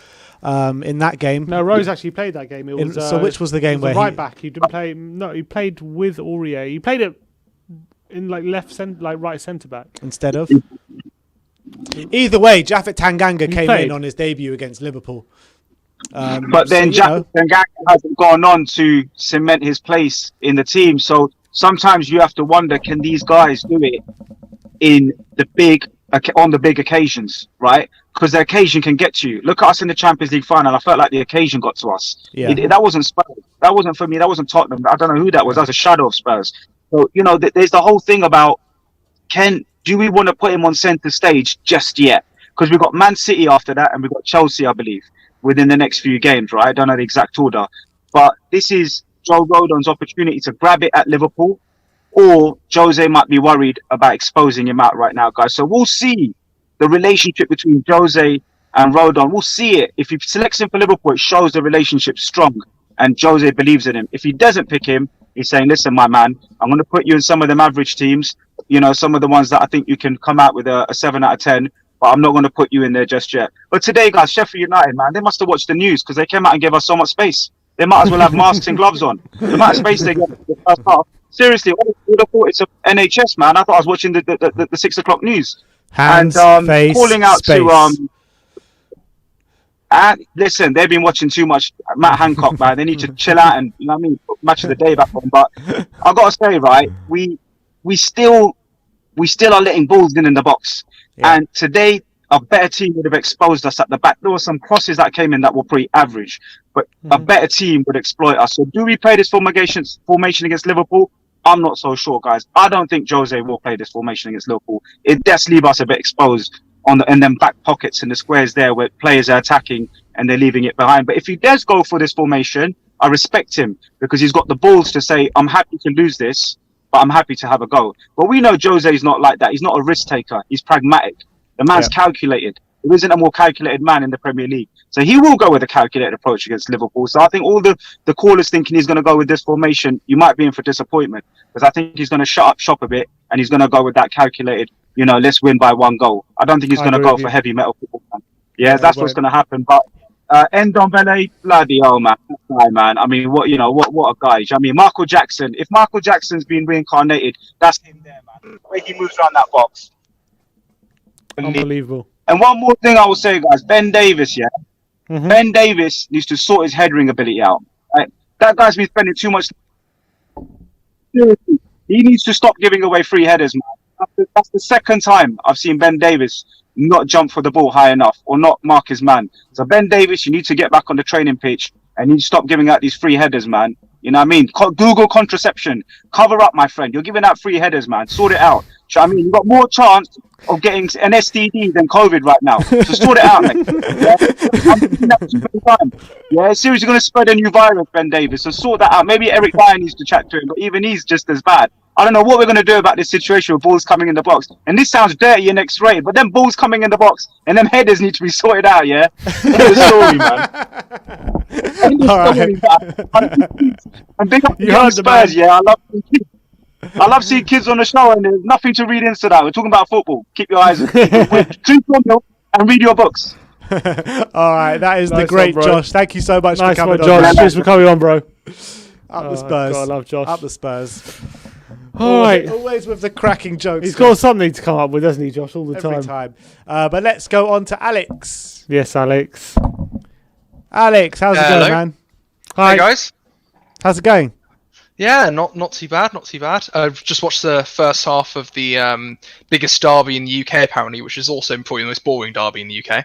in that game. No, Rose actually played that game. It was so which was the game where right back? He didn't play. No, he played with Aurier. He played it in right centre back instead of. Either way, Japhet Tanganga came in on his debut against Liverpool. But then Japhet Tanganga hasn't gone on to cement his place in the team. So sometimes you have to wonder, can these guys do it on the big occasions, right? Because the occasion can get to you. Look at us in the Champions League final. I felt like the occasion got to us. Yeah. That wasn't Spurs. That wasn't for me. That wasn't Tottenham. I don't know who that was. That was a shadow of Spurs. So, there's the whole thing about, do we want to put him on centre stage just yet? Because we've got Man City after that, and we've got Chelsea, I believe, within the next few games, right? I don't know the exact order. But this is Joe Rodon's opportunity to grab it at Liverpool, or Jose might be worried about exposing him out right now, guys. So we'll see the relationship between Jose and Rodon. We'll see it. If he selects him for Liverpool, it shows the relationship strong, and Jose believes in him. If he doesn't pick him, he's saying, listen, my man, I'm going to put you in some of them average teams, some of the ones that I think you can come out with a 7 out of 10, but I'm not going to put you in there just yet. But today, guys, Sheffield United, man, they must have watched the news because they came out and gave us so much space. They might as well have masks and gloves on. The amount of space they get in the first half. Seriously, I would have thought it's a NHS, man. I thought I was watching the 6 o'clock news. Hands, face, calling out space. And listen, they've been watching too much Matt Hancock, man. They need to chill out and, put Match of the Day back on. But I got to say, right, we still are letting balls in the box. Yeah. And today, a better team would have exposed us at the back. There were some crosses that came in that were pretty average, but a better team would exploit us. So do we play this formation against Liverpool? I'm not so sure, guys. I don't think Jose will play this formation against Liverpool. It does leave us a bit exposed in them back pockets in the squares there where players are attacking and they're leaving it behind. But if he does go for this formation, I respect him because he's got the balls to say, I'm happy to lose this, but I'm happy to have a go. But we know Jose is not like that. He's not a risk taker. He's pragmatic. The man's calculated. There isn't a more calculated man in the Premier League. So he will go with a calculated approach against Liverpool. So I think all the callers thinking he's going to go with this formation, you might be in for disappointment. Because I think he's going to shut up shop a bit and he's going to go with that calculated, let's win by 1 goal. I don't think he's going to go for heavy metal football, man. Yeah, that's what's going to happen. But Ndombele, bloody hell, man. That guy, man. I mean, what a guy. I mean, Michael Jackson. If Michael Jackson's been reincarnated, that's him there, man. The way he moves around that box. Unbelievable. And one more thing I will say, guys. Ben Davies, yeah. Ben Davis needs to sort his headering ability out. Right? That guy's been spending too much. Seriously, he needs to stop giving away free headers, man. That's the second time I've seen Ben Davis not jump for the ball high enough or not mark his man. So Ben Davis, you need to get back on the training pitch and you need to stop giving out these free headers, man. You know what I mean? Google contraception. Cover up, my friend. You're giving out free headers, man. Sort it out. So, I mean, you've got more chance of getting an STD than COVID right now. So sort it out, mate. Yeah? I'm thinking that too many times. Yeah, seriously, you're going to spread a new virus, Ben Davis. So sort that out. Maybe Eric Dyer needs to chat to him, but even he's just as bad. I don't know what we're going to do about this situation with balls coming in the box. And this sounds dirty and X-rated, but then balls coming in the box and them headers need to be sorted out, yeah? End of story, man. End of story, man. And big up the young Spurs, yeah? I love seeing kids on the show and there's nothing to read into that. We're talking about football. Keep your eyes drink your milk and read your books. All right, that is the great one, Josh. Thank you so much for coming on. Josh. Cheers for coming on, bro. Up the Spurs. God, I love Josh. Up the Spurs. All right. Always with the cracking jokes. He's got something to come up with, doesn't he, Josh? All the Every time. But let's go on to Alex. Yes, Alex. Alex, how's it going, man? Hi, guys. How's it going? Yeah, not too bad, not too bad. I've just watched the first half of the biggest derby in the UK, apparently, which is also probably the most boring derby in the UK.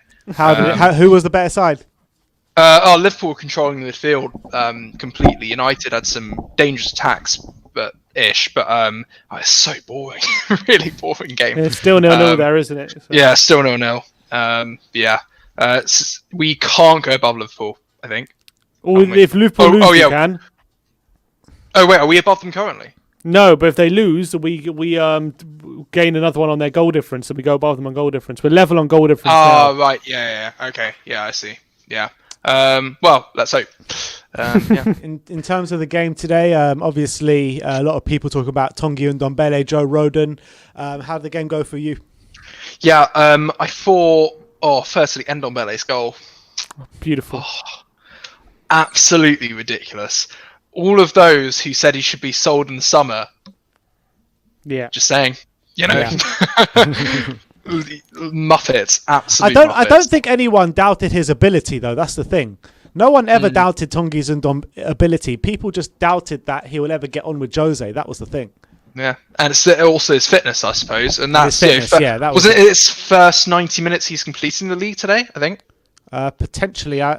Who was the better side? Liverpool were controlling the midfield completely. United had some dangerous attacks, but it's so boring. Really boring game. It's still 0-0 there, isn't it? So. Yeah, still 0-0. We can't go above Liverpool, I think. If Liverpool lose, we can. Oh wait, are we above them currently? No, but if they lose, we gain another one on their goal difference, and we go above them on goal difference. We're level on goal difference now. Oh, right, yeah, okay, yeah, I see, yeah. Well, let's hope. Yeah. In terms of the game today, obviously a lot of people talk about Tongi and Ndombele, Joe Rodon. How did the game go for you? Yeah, I thought. Firstly, Ndombele's goal. Beautiful. Absolutely ridiculous. All of those who said he should be sold in the summer. Yeah. Just saying, you know. Yeah. Muppets, absolutely. I don't think anyone doubted his ability, though. That's the thing. No one ever doubted Tongi's ability. People just doubted that he will ever get on with Jose. That was the thing. Yeah, and it's also his fitness, I suppose, and that's fitness, that was it. His first 90 minutes he's completing the league today, I think. Potentially, I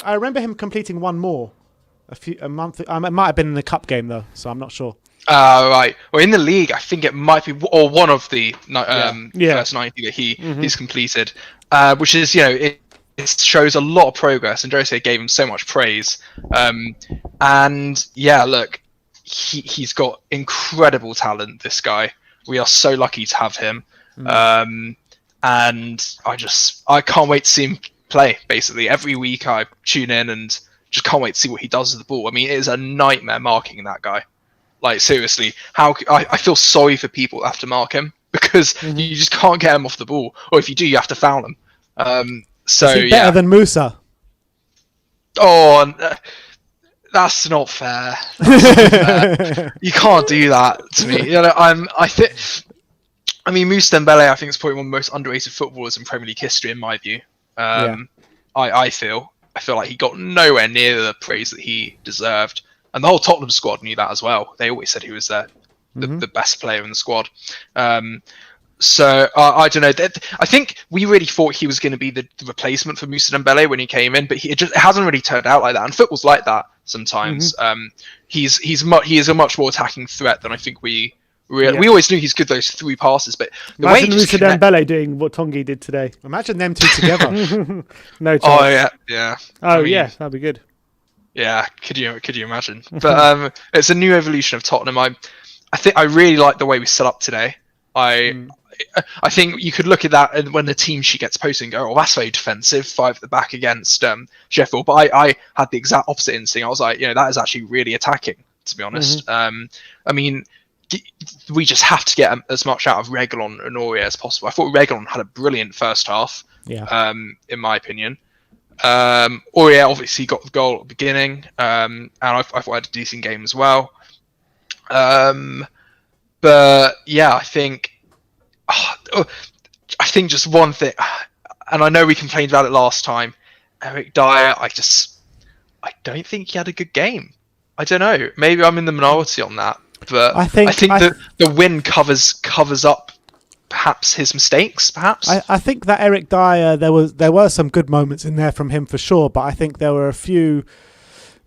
remember him completing one more a month. It might have been in the cup game though, so I'm not sure. Right. Well, in the league, I think it might be, or one of the first 90 that he's completed, which is, it shows a lot of progress, and Jose gave him so much praise. And yeah, look, he's got incredible talent, this guy. We are so lucky to have him. And I can't wait to see him play, basically. Every week I tune in and just can't wait to see what he does with the ball. I mean, it is a nightmare marking that guy. Like, seriously, I feel sorry for people that have to mark him, because you just can't get him off the ball. Or if you do, you have to foul him. Is he better than Musa? Oh, that's not fair. You can't do that to me. I mean, Moussa Dembele, I think, is probably one of the most underrated footballers in Premier League history, in my view. I feel like he got nowhere near the praise that he deserved, and the whole Tottenham squad knew that as well. They always said he was the best player in the squad. So I don't know. I think we really thought he was going to be the replacement for Moussa Dembele when he came in, but it hasn't really turned out like that. And football's like that sometimes. He is a much more attacking threat than I think we always knew he's good, those 3 passes. But imagine Moussa Dembele doing what Tongi did today. Imagine them two together. No chance. Oh yeah. Oh yeah, that'd be good. Yeah, could you imagine? But it's a new evolution of Tottenham. I really like the way we set up today. I think you could look at that, and when the team sheet gets posted and go, "Oh, that's very defensive, 5 at the back against Sheffield." But I had the exact opposite instinct. I was like, that is actually really attacking, to be honest. I mean, we just have to get as much out of Reguilon and Aurier as possible. I thought Reguilon had a brilliant first half, in my opinion. Aurier obviously got the goal at the beginning, and I thought I had a decent game as well. But yeah, I think just one thing, and I know we complained about it last time. Eric Dyer, I don't think he had a good game. I don't know. Maybe I'm in the minority on that, but I think that the win covers up perhaps his mistakes. Perhaps I think that Eric Dyer, there were some good moments in there from him for sure, but I think there were a few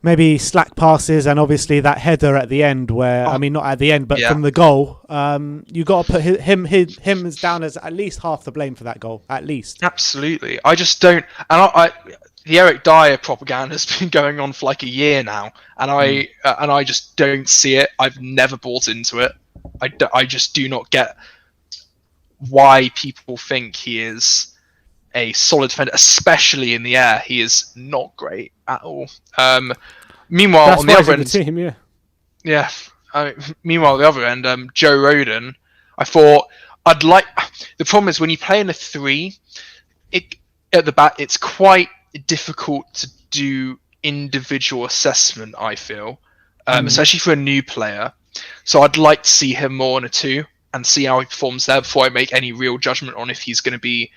maybe slack passes, and obviously that header at the end where I mean not at the end, but from the goal. You got to put him as down as at least half the blame for that goal, at least. Absolutely. I just don't, and the Eric Dyer propaganda has been going on for like a year now, and I just don't see it. I've never bought into it. I just do not get why people think he is a solid defender, especially in the air. He is not great at all. Meanwhile, That's on the other end, team, meanwhile, on the other end, Joe Rodon, I thought I'd like. The problem is when you play in a 3, at the back, it's quite difficult to do individual assessment. I feel, especially for a new player. So I'd like to see him more in a 2 and see how he performs there before I make any real judgment on if he's going to be,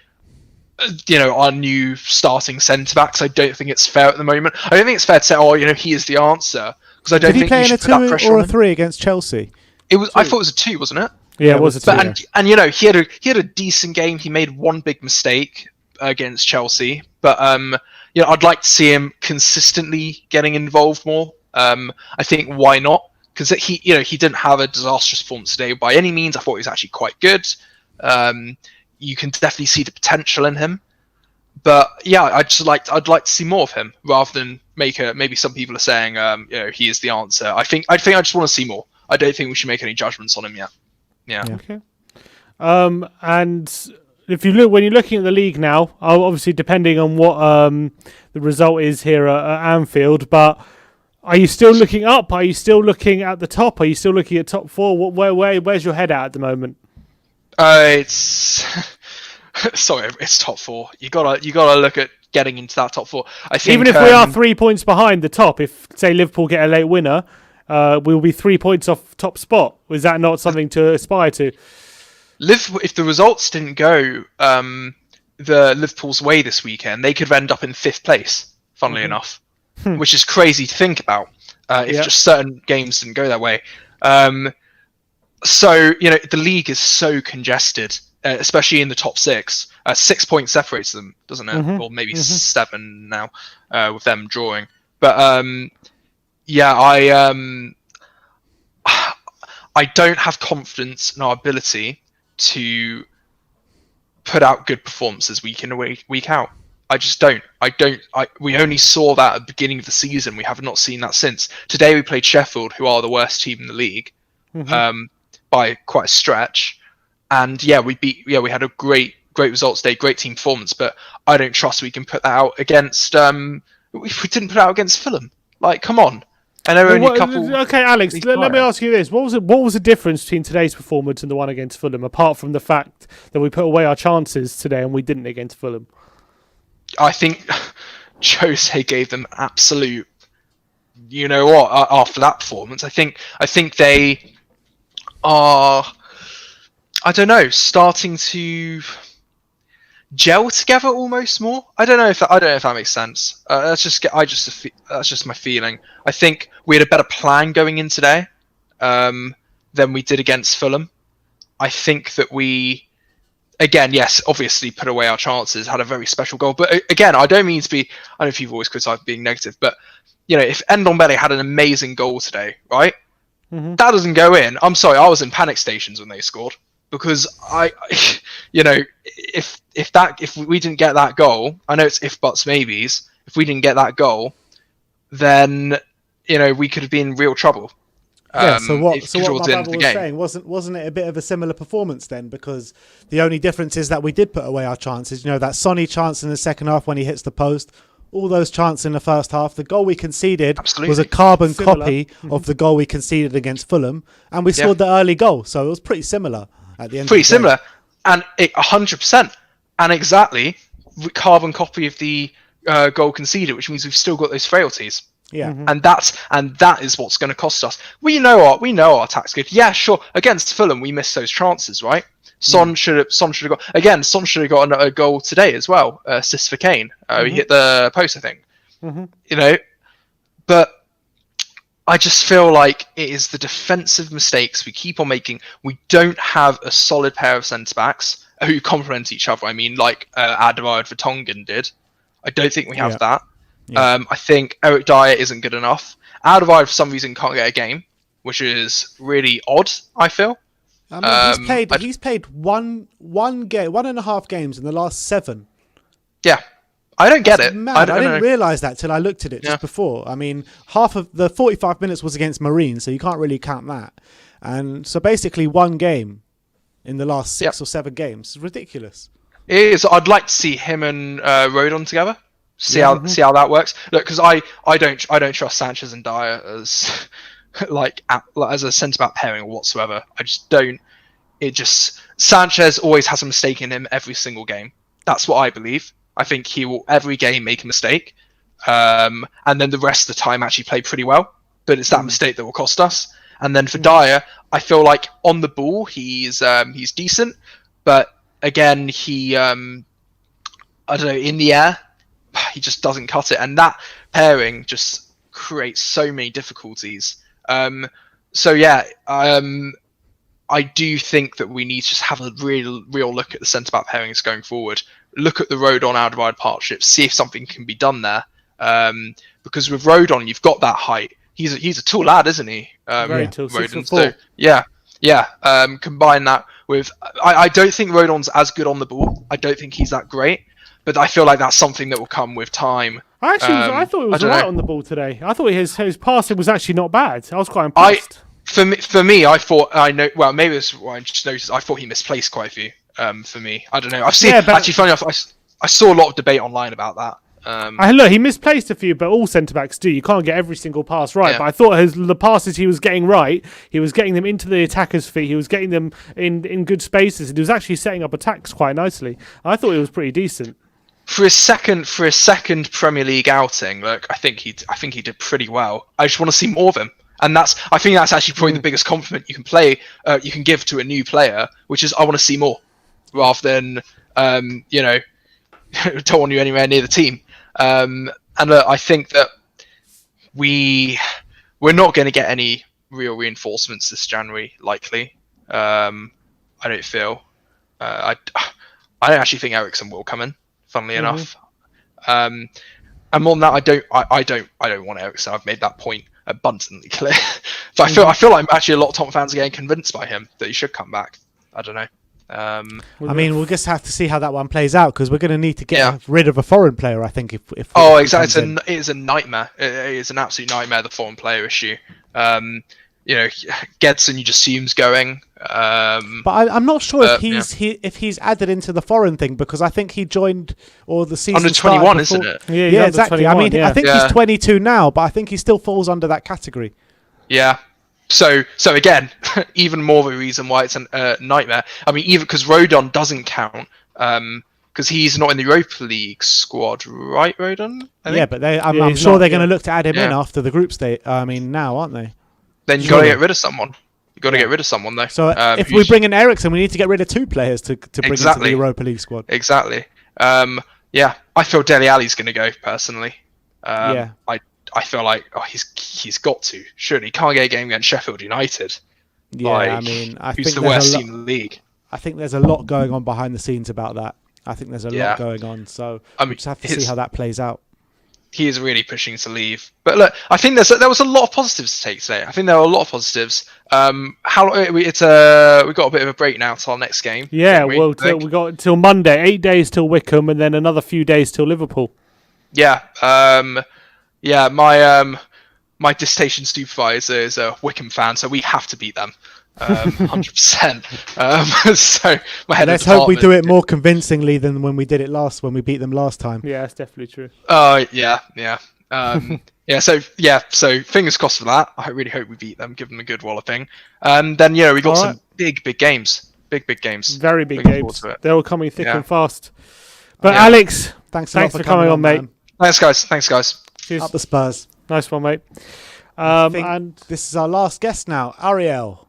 our new starting centre back. Because I don't think it's fair at the moment. I don't think it's fair to say, he is the answer. Because I don't think you should put that pressure on him. Did he play in a 2 or a 3 against Chelsea? It was. I thought it was a 2, wasn't it? Yeah, it was a 2. And he had a decent game. He made one big mistake against Chelsea, but I'd like to see him consistently getting involved more. I think why not? Because he didn't have a disastrous performance today by any means. I thought he was actually quite good. You can definitely see the potential in him, but I'd like to see more of him rather than maybe some people are saying he is the answer. I think I just want to see more. I don't think we should make any judgments on him yet. Yeah. Okay. And if you look, when you're looking at the league now, obviously depending on what the result is here at Anfield, but are you still looking up? Are you still looking at the top? Are you still looking at top 4? Where's your head at the moment? It's it's top 4. You gotta look at getting into that top 4. I think even if we are 3 points behind the top, if say Liverpool get a late winner, we'll be 3 points off top spot. Is that not something to aspire to? If the results didn't go the Liverpool's way this weekend, they could end up in 5th place. Funnily enough, which is crazy to think about. If just certain games didn't go that way. So the league is so congested, especially in the top 6. 6 points separates them, doesn't it? Or maybe 7 now, with them drawing. But I don't have confidence in our ability to put out good performances week in and week out. I just don't. We only saw that at the beginning of the season. We have not seen that since. Today we played Sheffield, who are the worst team in the league, by quite a stretch. And we had a great result today, great team performance. But I don't trust we can put that out against. We didn't put it out against Fulham. Like, come on. And there were only a couple. Okay, Alex, let me ask you this: what was the difference between today's performance and the one against Fulham, apart from the fact that we put away our chances today and we didn't against Fulham? I think Jose gave them absolute. You know what? After that performance, I think they are. I don't know, starting to gel together almost more. I don't know if that makes sense. That's just my feeling. I think we had a better plan going in today than we did against Fulham. I think that we, again, yes, obviously put away our chances, had a very special goal. But again, I don't mean to be. I know people always criticize being negative, but if Ndombele had an amazing goal today, right? That doesn't go in. I'm sorry, I was in panic stations when they scored. Because if we didn't get that goal, I know it's if buts maybes. If we didn't get that goal, then we could have been in real trouble. So what my brother was saying, wasn't it a bit of a similar performance then? Because the only difference is that we did put away our chances. That Sonny chance in the second half when he hits the post. All those chances in the first half. The goal we conceded was a carbon copy of the goal we conceded against Fulham, and we scored the early goal. So it was pretty similar. At the end pretty similar, and 100%, and exactly carbon copy of the goal conceded, which means we've still got those frailties. Yeah. And that is what's going to cost us. We know our attack's good. Yeah, sure. Against Fulham, we missed those chances, right? Son should have got again. Son should have got a goal today as well. Assist for Kane. He hit the post, I think. You know, but I just feel like it is the defensive mistakes we keep on making. We don't have a solid pair of centre backs who complement each other. I mean, like Alderweireld Vertonghen did. I don't think we have that. Yeah. I think Eric Dyer isn't good enough. Alderweireld for some reason can't get a game, which is really odd, I feel. I mean, he's played one game, 1.5 games in the last 7. Yeah. I don't get it. Mad. I didn't realise that till I looked at it just before. I mean, half of the 45 minutes was against Marine, so you can't really count that. And so basically 1 game in the last 6 or 7 games. It's ridiculous. It is. I'd like to see him and Rodon together. See how that works. Look, because I don't trust Sanchez and Dyer as as a centre back pairing whatsoever. I just don't. Sanchez always has a mistake in him every single game. That's what I believe. I think he will every game make a mistake, and then the rest of the time actually play pretty well. But it's that mistake that will cost us. And then for Dyer, I feel like on the ball he's decent, but again he I don't know, in the air he just doesn't cut it, and that pairing just creates so many difficulties. So yeah, I do think that we need to just have a real look at the centre back pairings going forward. Look at the Rodon Alderweireld partnership, see if something can be done there. Because with Rodon, you've got that height. He's a tall lad, isn't he? Very tall, Rodon. So, yeah. Combine that with, I don't think Rodon's as good on the ball. I don't think he's that great, but I feel like that's something that will come with time. I thought it was right on the ball today. I thought his passing was actually not bad. I was quite impressed. For me, I thought well, maybe it's what I just noticed. I thought he misplaced quite a few. For me, I don't know. I've seen actually. Funny enough, I saw a lot of debate online about that. Look, he misplaced a few, but all centre backs do. You can't get every single pass right. Yeah. But I thought the passes he was getting right, he was getting them into the attacker's feet. He was getting them in good spaces, and he was actually setting up attacks quite nicely. I thought it was pretty decent. For his second Premier League outing, look, I think he did pretty well. I just want to see more of him. And I think that's actually probably the biggest compliment you can give to a new player, which is I want to see more, rather than don't want you anywhere near the team. And look, I think that we're not going to get any real reinforcements this January, likely. I don't feel. I don't actually think Eriksen will come in. Funnily enough, and more than that, I don't want Eriksen. I've made that point abundantly clear. So I feel like actually a lot of Tottenham fans are getting convinced by him that he should come back. I don't know. I mean, we'll just have to see how that one plays out, because we're going to need to get rid of a foreign player, I think. If exactly, it is a nightmare. It is an absolute nightmare, the foreign player issue. Gedson, you just assume's going. But I'm not sure if he's added into the foreign thing, because I think he joined the season under 21, isn't it? Yeah, exactly. I mean, I think he's 22 now, but I think he still falls under that category. Yeah. So again, even more of a reason why it's a nightmare. I mean, even because Rodon doesn't count, because he's not in the Europa League squad, right, Rodon? Yeah, but I'm sure they're going to look to add him in after the group stage. I mean, now, aren't they? Then you got to get rid of someone. You got to get rid of someone, though. So if we bring in Eriksen, we need to get rid of 2 players to bring into the Europa League squad. Exactly. I feel Dele Alli's going to go personally. I feel like he's got to. Surely he can't get a game against Sheffield United. Yeah, I mean, who's the worst team in the league? I think there's a lot going on behind the scenes about that. I think there's a lot going on. So we just have to see how that plays out. He is really pushing to leave. But look, I think there was a lot of positives to take today. I think there were a lot of positives. We got a bit of a break now till our next game. Yeah, we got till Monday, 8 days till Wickham, and then another few days till Liverpool. Yeah. My dissertation supervisor is a Wickham fan, so we have to beat them. 100%. So my head. Let's hope we do it more convincingly than when we beat them last time. Yeah, that's definitely true. Oh yeah. So fingers crossed for that. I really hope we beat them, give them a good walloping. And then we got some big games. Big games. Very big games. They're all coming thick and fast. But Alex, thanks for coming on, mate. Thanks guys. Cheers. Up the Spurs. Nice one, mate. And this is our last guest now, Ariel.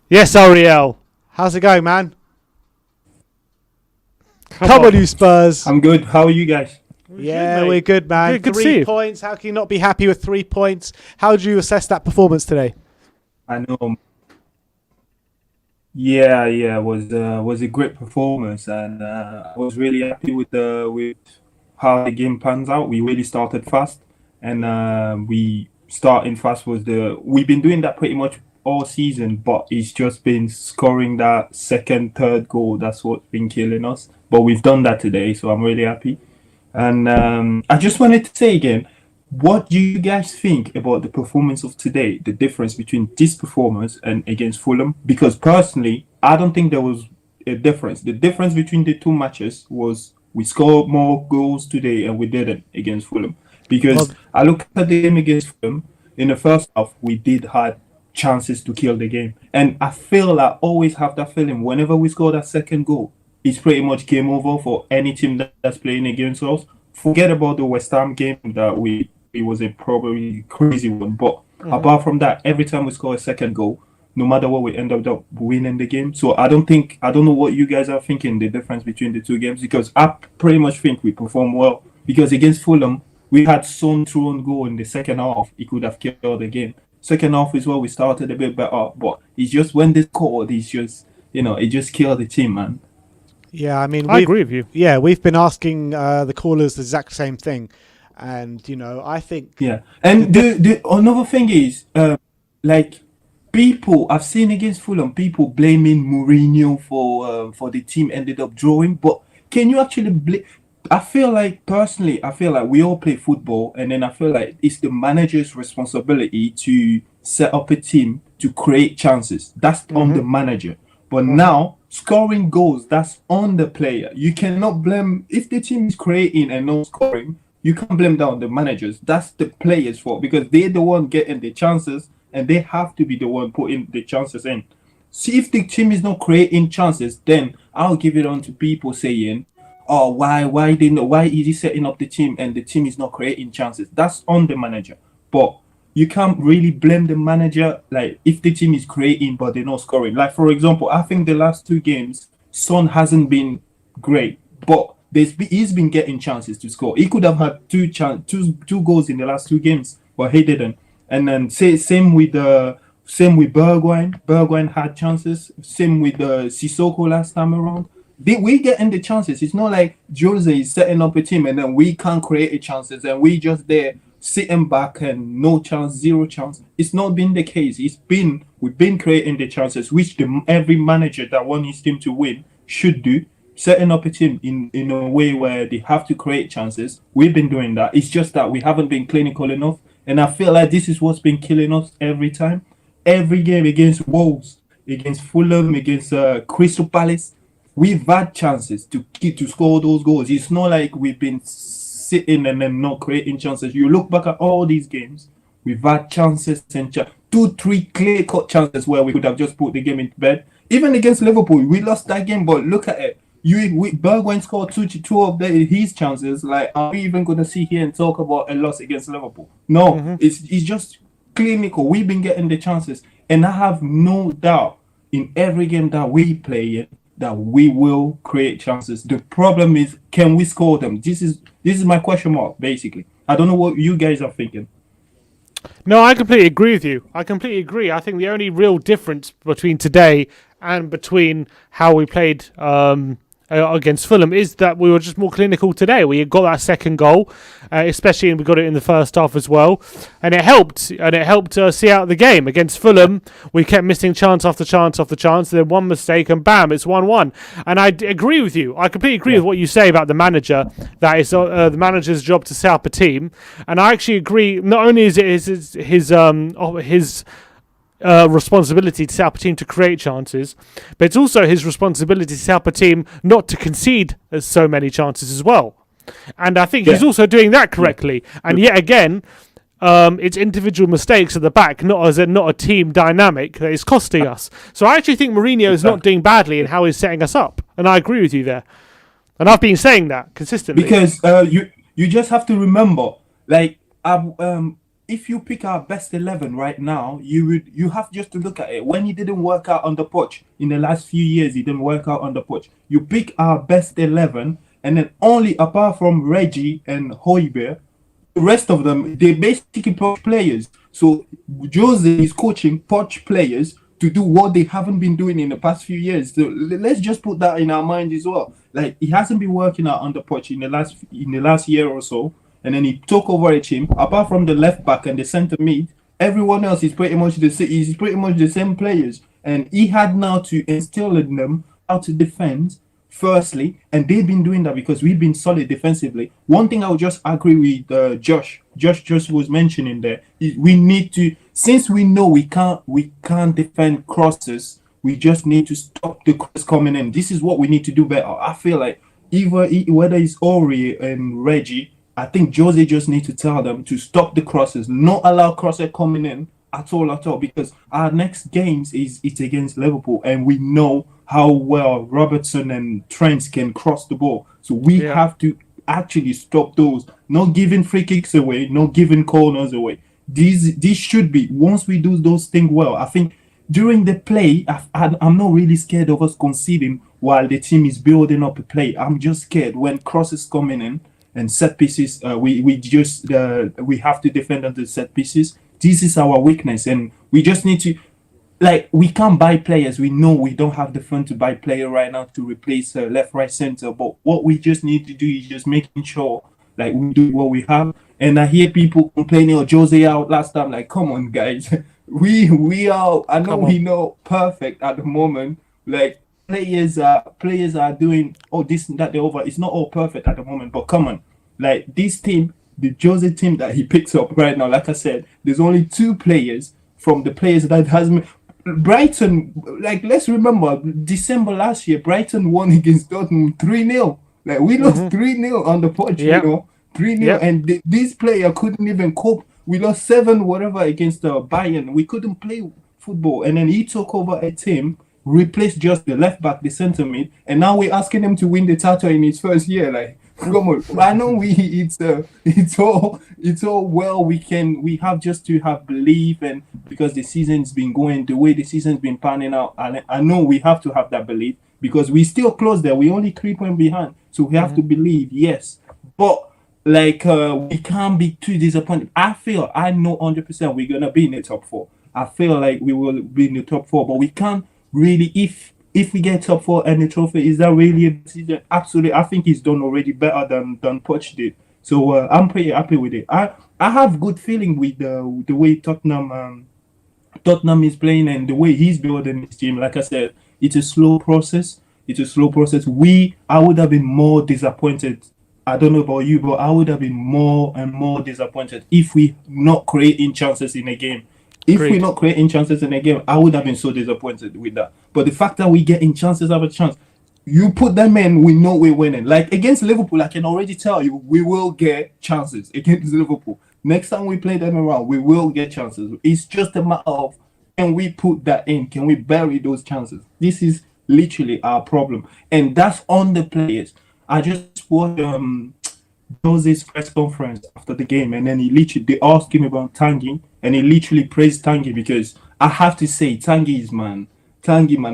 Yes, Ariel. How's it going, man? Come on, you Spurs. I'm good. How are you guys? We're good, man. Good to see 3 you. points. How can you not be happy with 3 points? How do you assess that performance today? I know. Yeah, it was a great performance, and I was really happy with how the game pans out. We really started fast, and we starting fast we've been doing that pretty much all season, but it's just been scoring that second, third goal. That's what's been killing us. But we've done that today, so I'm really happy. And I just wanted to say again, what do you guys think about the performance of today? The difference between this performance and against Fulham? Because personally, I don't think there was a difference. The difference between the two matches was we scored more goals today and we didn't against Fulham. Because I look at the game against Fulham, in the first half, we did have chances to kill the game. And I always have that feeling whenever we score that second goal, it's pretty much game over for any team that's playing against us. Forget about the West Ham game that it was a probably crazy one. But apart from that, every time we score a second goal, no matter what, we end up winning the game. So I don't know what you guys are thinking, the difference between the two games, because I pretty much think we performed well. Because against Fulham, we had Son through on goal in the second half. It could have killed the game. Second half as well, we started a bit better. But it's just when they scored, it's just, it just killed the team, man. Yeah, I mean, I agree with you. Yeah, we've been asking the callers the exact same thing. And, I think... Yeah. And the another thing is, people I've seen against Fulham, people blaming Mourinho for the team ended up drawing. But can you actually blame... I feel like we all play football, and then I feel like it's the manager's responsibility to set up a team to create chances. That's on the manager. But now, scoring goals, that's on the player. You cannot blame... If the team is creating and not scoring, you can't blame that on the managers. That's the players' fault, because they're the one getting the chances, and they have to be the one putting the chances in. See, if the team is not creating chances, then I'll give it on to people saying, oh, why is he setting up the team and the team is not creating chances? That's on the manager. But you can't really blame the manager, like, if the team is creating but they're not scoring. Like, for example, I think the last 2 games, Son hasn't been great, but he's been getting chances to score. He could have had two goals in the last 2 games, but he didn't. And then same with Bergwijn. Bergwijn had chances. Same with Sissoko last time around. We getting the chances. It's not like Jose is setting up a team and then we can't create chances and we just there sitting back and no chance, 0 chance. It's not been the case. We've been creating the chances, which every manager that wants his team to win should do. Setting up a team in a way where they have to create chances. We've been doing that. It's just that we haven't been clinical enough. And I feel like this is what's been killing us every time. Every game against Wolves, against Fulham, against Crystal Palace, we've had chances to score those goals. It's not like we've been sitting and then not creating chances. You look back at all these games, we've had chances and 2-3 clear-cut chances where we could have just put the game into bed. Even against Liverpool, we lost that game, but look at it. Bergwijn scored two of his chances. Like, are we even going to sit here and talk about a loss against Liverpool? No, it's just clinical. We've been getting the chances, and I have no doubt in every game that we play in that we will create chances. The problem is, can we score them? This is my question mark, basically. I don't know what you guys are thinking. No, I completely agree with you. I completely agree. I think the only real difference between today and between how we played against Fulham is that we were just more clinical today. We got that second goal, especially, and we got it in the first half as well, and it helped see out the game. Against Fulham, we kept missing chance after chance after chance, and then one mistake and bam, it's 1-1. And I agree with you. I completely agree with what you say about the manager. That is the manager's job to set up a team, and I actually agree. Not only is it his responsibility to set up a team to create chances, but it's also his responsibility to set up a team not to concede so many chances as well. And I think he's also doing that correctly. And yet again, it's individual mistakes at the back, not a team dynamic that is costing us. So I actually think Mourinho is not doing badly in how he's setting us up, and I agree with you there. And I've been saying that consistently because you just have to remember, like, if you pick our best 11 right now, you have just to look at it. When he didn't work out on the pitch in the last few years, he didn't work out on the pitch. You pick our best 11, and then only apart from Reggie and Hoiberg, the rest of them, they basically poach players. So Jose is coaching poach players to do what they haven't been doing in the past few years. So let's just put that in our mind as well. Like, he hasn't been working out on the poach in the last year or so, and then he took over a team. Apart from the left back and the centre mid, everyone else is pretty much the same players, and he had now to instill in them how to defend firstly, and they've been doing that because we've been solid defensively. One thing I would just agree with Josh just was mentioning there is we need to, since we know we can't defend crosses, we just need to stop the cross coming in. This is what we need to do better. I feel like whether it's Ori and Reggie, I think Jose just need to tell them to stop the crosses, not allow crosses coming in at all, because our next games it's against Liverpool, and we know how well Robertson and Trent can cross the ball. So we have to actually stop those, not giving free kicks away, not giving corners away. These should be, once we do those things well, I think during the play, I'm not really scared of us conceding while the team is building up a play. I'm just scared when crosses coming in and set pieces. We have to defend on the set pieces. This is our weakness, and we just need to, like, we can't buy players. We know we don't have the fund to buy player right now to replace left, right, center. But what we just need to do is just making sure, like, we do what we have. And I hear people complaining, "Oh, Jose out last time." Like, come on, guys. we are. I know we know perfect at the moment. Like, players are doing this and that. They're over. It's not all perfect at the moment. But come on, like, this team, the Jose team that he picks up right now. Like I said, there's only 2 players from the players that has Brighton. Like, let's remember December last year, Brighton won against Tottenham 3-0. Like, we lost 3-0 on the pitch, 3-0, and this player couldn't even cope. We lost 7 whatever against Bayern. We couldn't play football, and then he took over a team, replaced just the left back, the centre mid, and now we're asking him to win the title in his first year. Like, come on. I know it's all well. We have just to have belief, and because the season's been going the way the season's been panning out, I know we have to have that belief because we still close there. We only 3 points behind, so we have to believe. Yes, but like, we can't be too disappointed. I know 100% we're gonna be in the top 4. I feel like we will be in the top 4, but we can't really, if we get top 4 and the trophy, is that really a decision? Absolutely. I think he's done already better than Poch did. So I'm pretty happy with it. I have good feeling with the way Tottenham is playing and the way he's building his team. Like I said, it's a slow process. I would have been more disappointed. I don't know about you, but I would have been more and more disappointed if we not creating chances in a game. If we're not creating chances in a game, I would have been so disappointed with that. But the fact that we getting chances after chance, you put them in, we know we're winning. Like, against Liverpool, I can already tell you, we will get chances against Liverpool. Next time we play them around, we will get chances. It's just a matter of, can we put that in? Can we bury those chances? This is literally our problem. And that's on the players. I just watched Jose's press conference after the game, and then they asked him about Tanguy, and he literally praised Tanguy because I have to say, Tanguy, man.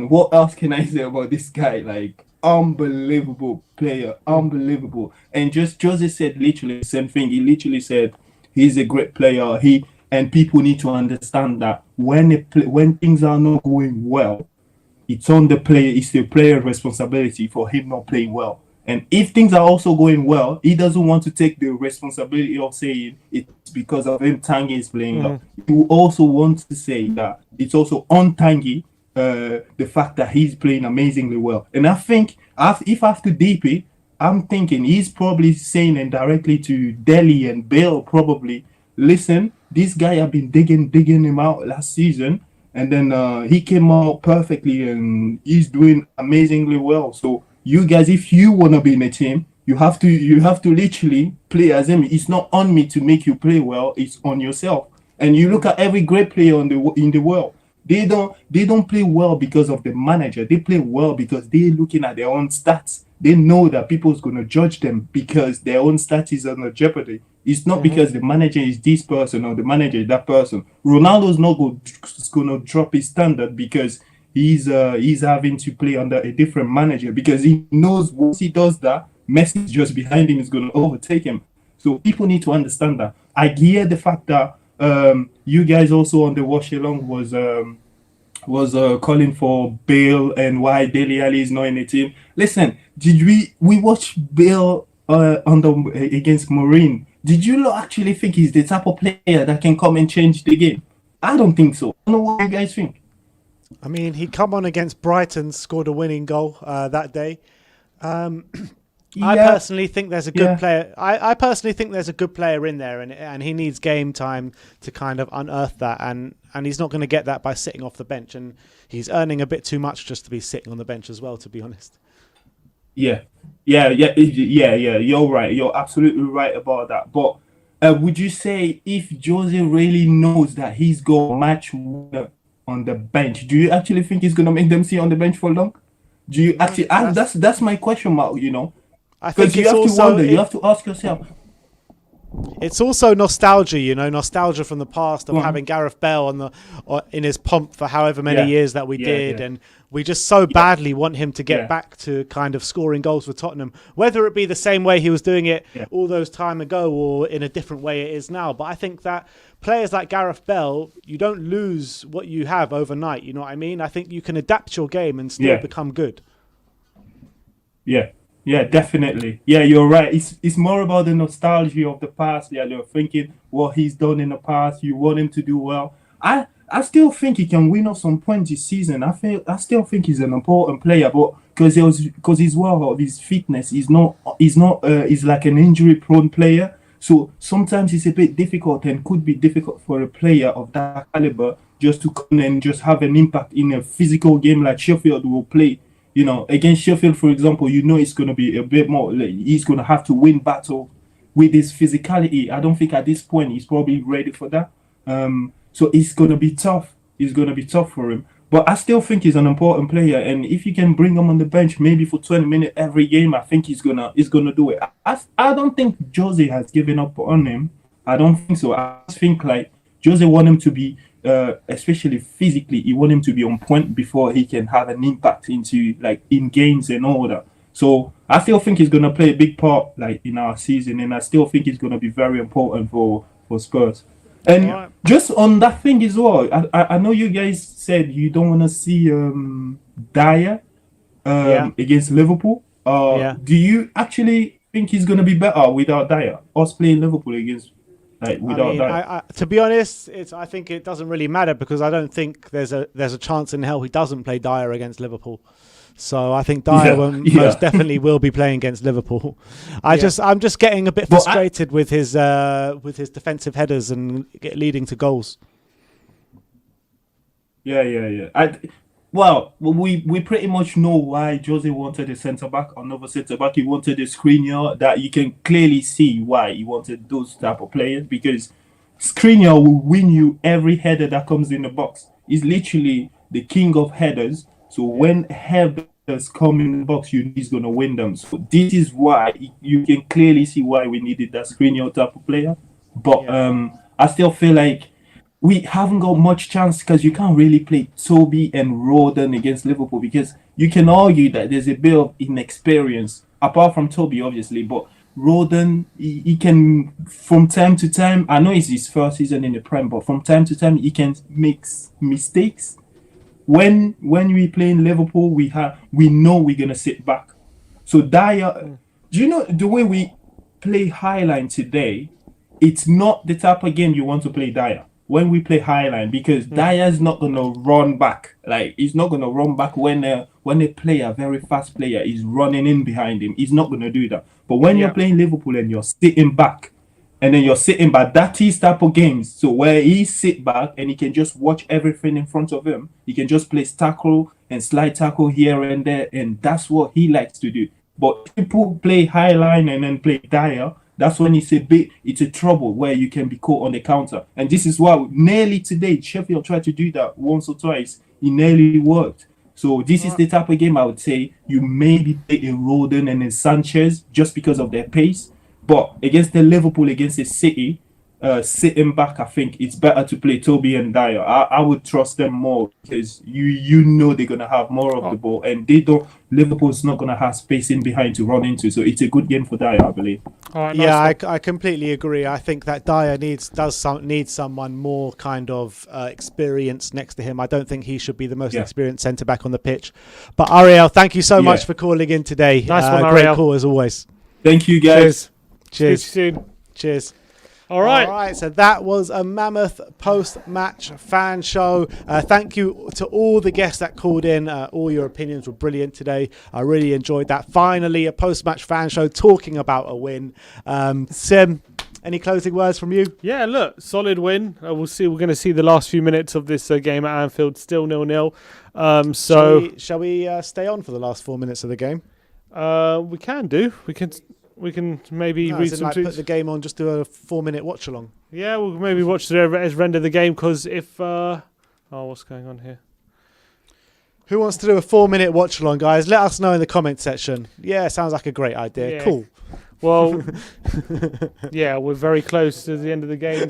What else can I say about this guy? Like, unbelievable player, unbelievable. And just Jose said literally the same thing. He literally said he's a great player. And people need to understand that when things are not going well, it's on the player. It's the player's responsibility for him not playing well. And if things are also going well, he doesn't want to take the responsibility of saying it's because of him Tanguy is playing well. He also wants to say that it's also on Tanguy, the fact that he's playing amazingly well. And I think if after DP, I'm thinking he's probably saying indirectly to Delhi and Bale probably, listen, this guy have been digging him out last season, and then he came out perfectly and he's doing amazingly well. So you guys, if you want to be in a team, you have to literally play as him. It's not on me to make you play well, it's on yourself. And you look at every great player in the world, they don't play well because of the manager. They play well because they're looking at their own stats. They know that people's going to judge them because their own stats is under jeopardy. It's not because the manager is this person or the manager is that person. Ronaldo's not gonna drop his standard because he's having to play under a different manager, because he knows once he does that, Messi is just behind him, is gonna overtake him. So people need to understand that. I hear the fact that you guys also on the watch along was calling for Bale and why Dele Alli is not in the team. Listen, did we watch Bale against Mourinho? Did you not actually think he's the type of player that can come and change the game? I don't think so. I don't know what you guys think. I mean, he come on against Brighton, scored a winning goal that day. I personally think there's a good player. I personally think there's a good player in there, and he needs game time to kind of unearth that, and he's not going to get that by sitting off the bench, and he's earning a bit too much just to be sitting on the bench as well, to be honest. Yeah. You're right. You're absolutely right about that. But would you say if Jose really knows that he's got a match winner on the bench, do you actually think he's gonna make them sit on the bench for long? Do you actually? That's my question mark. Because you have to wonder. You have to ask yourself. It's also nostalgia, nostalgia from the past of having Gareth Bale in his pomp for however many years that we did, and we just so badly want him to get back to kind of scoring goals for Tottenham, whether it be the same way he was doing it all those time ago or in a different way it is now. But I think that players like Gareth Bale, you don't lose what you have overnight. You know what I mean? I think you can adapt your game and still become good. Yeah, definitely. Yeah, you're right. It's more about the nostalgia of the past. Yeah, you're thinking what he's done in the past. You want him to do well. I still think he can win us some points this season. I still think he's an important player, but because he's well of his fitness, he's like an injury-prone player. So sometimes it's a bit difficult and could be difficult for a player of that caliber just to come and just have an impact in a physical game like Sheffield will play. Against Sheffield, for example, it's going to be a bit more. He's going to have to win battle with his physicality. I don't think at this point he's probably ready for that. So it's going to be tough. It's going to be tough for him. But I still think he's an important player, and if you can bring him on the bench maybe for 20 minutes every game, I think he's gonna do it. I don't think Jose has given up on him. I don't think so. I think like Jose want him to be. Especially physically, he want him to be on point before he can have an impact into like in games and all that. So I still think he's gonna play a big part like in our season, and I still think he's gonna be very important for Spurs. And just on that thing as well, I know you guys said you don't want to see Dyer against Liverpool. Do you actually think he's gonna be better without Dyer? Us playing Liverpool against? To be honest, I think it doesn't really matter because I don't think there's a chance in hell he doesn't play Dyer against Liverpool. So I think Dyer most definitely will be playing against Liverpool. I'm just getting a bit frustrated with his defensive headers and leading to goals. Yeah. Well, we pretty much know why Jose wanted a centre-back, another centre-back. He wanted a screener that you can clearly see why he wanted those type of players, because Skriniar will win you every header that comes in the box. He's literally the king of headers. So when headers come in the box, he's going to win them. So this is why you can clearly see why we needed that Skriniar type of player. But I still feel like we haven't got much chance because you can't really play Toby and Roden against Liverpool, because you can argue that there's a bit of inexperience, apart from Toby, obviously, but Roden, he can, from time to time, I know it's his first season in the Prem, but from time to time, he can make mistakes. When we play in Liverpool, we know we're going to sit back. So Dyer, do you know the way we play Highline today, it's not the type of game you want to play Dyer. When we play Highline, because Dyer's not going to run back. Like, he's not going to run back when a player, very fast player, is running in behind him. He's not going to do that. But when you're playing Liverpool and you're sitting back, and then you're sitting back, that is type of games. So where he sit back and he can just watch everything in front of him. He can just place tackle and slide tackle here and there, and that's what he likes to do. But people play Highline and then play Dyer. That's when it's a trouble where you can be caught on the counter. And this is why nearly today, Sheffield tried to do that once or twice. It nearly worked. So this is the type of game I would say you maybe play a Roden and a Sanchez just because of their pace. But against the Liverpool, against the City, sitting back, I think it's better to play Toby and Dyer. I would trust them more because you know they're gonna have more of the ball, and they don't. Liverpool's not gonna have space in behind to run into, so it's a good game for Dyer, I believe. All right, Yeah, nice I completely agree. I think that Dyer needs someone more kind of experienced next to him. I don't think he should be the most experienced centre back on the pitch. But Ariel, thank you so much for calling in today. Nice one, great Ariel. call as always. Thank you, guys. Cheers. Speak to you soon. Cheers. All right. All right. So that was a mammoth post-match fan show. Thank you to all the guests that called in. All your opinions were brilliant today. I really enjoyed that. Finally, a post-match fan show talking about a win. Sim, any closing words from you? Yeah, look, solid win. We'll see. We're going to see the last few minutes of this game at Anfield, still 0-0. Shall we stay on for the last 4 minutes of the game? We can do. We can maybe read some tweets. Put the game on, just do a 4-minute watch along. Yeah, we'll maybe watch the render the game because if what's going on here? Who wants to do a 4-minute watch along, guys? Let us know in the comment section. Yeah, sounds like a great idea. Yeah. Cool. Well, yeah, we're very close to the end of the game.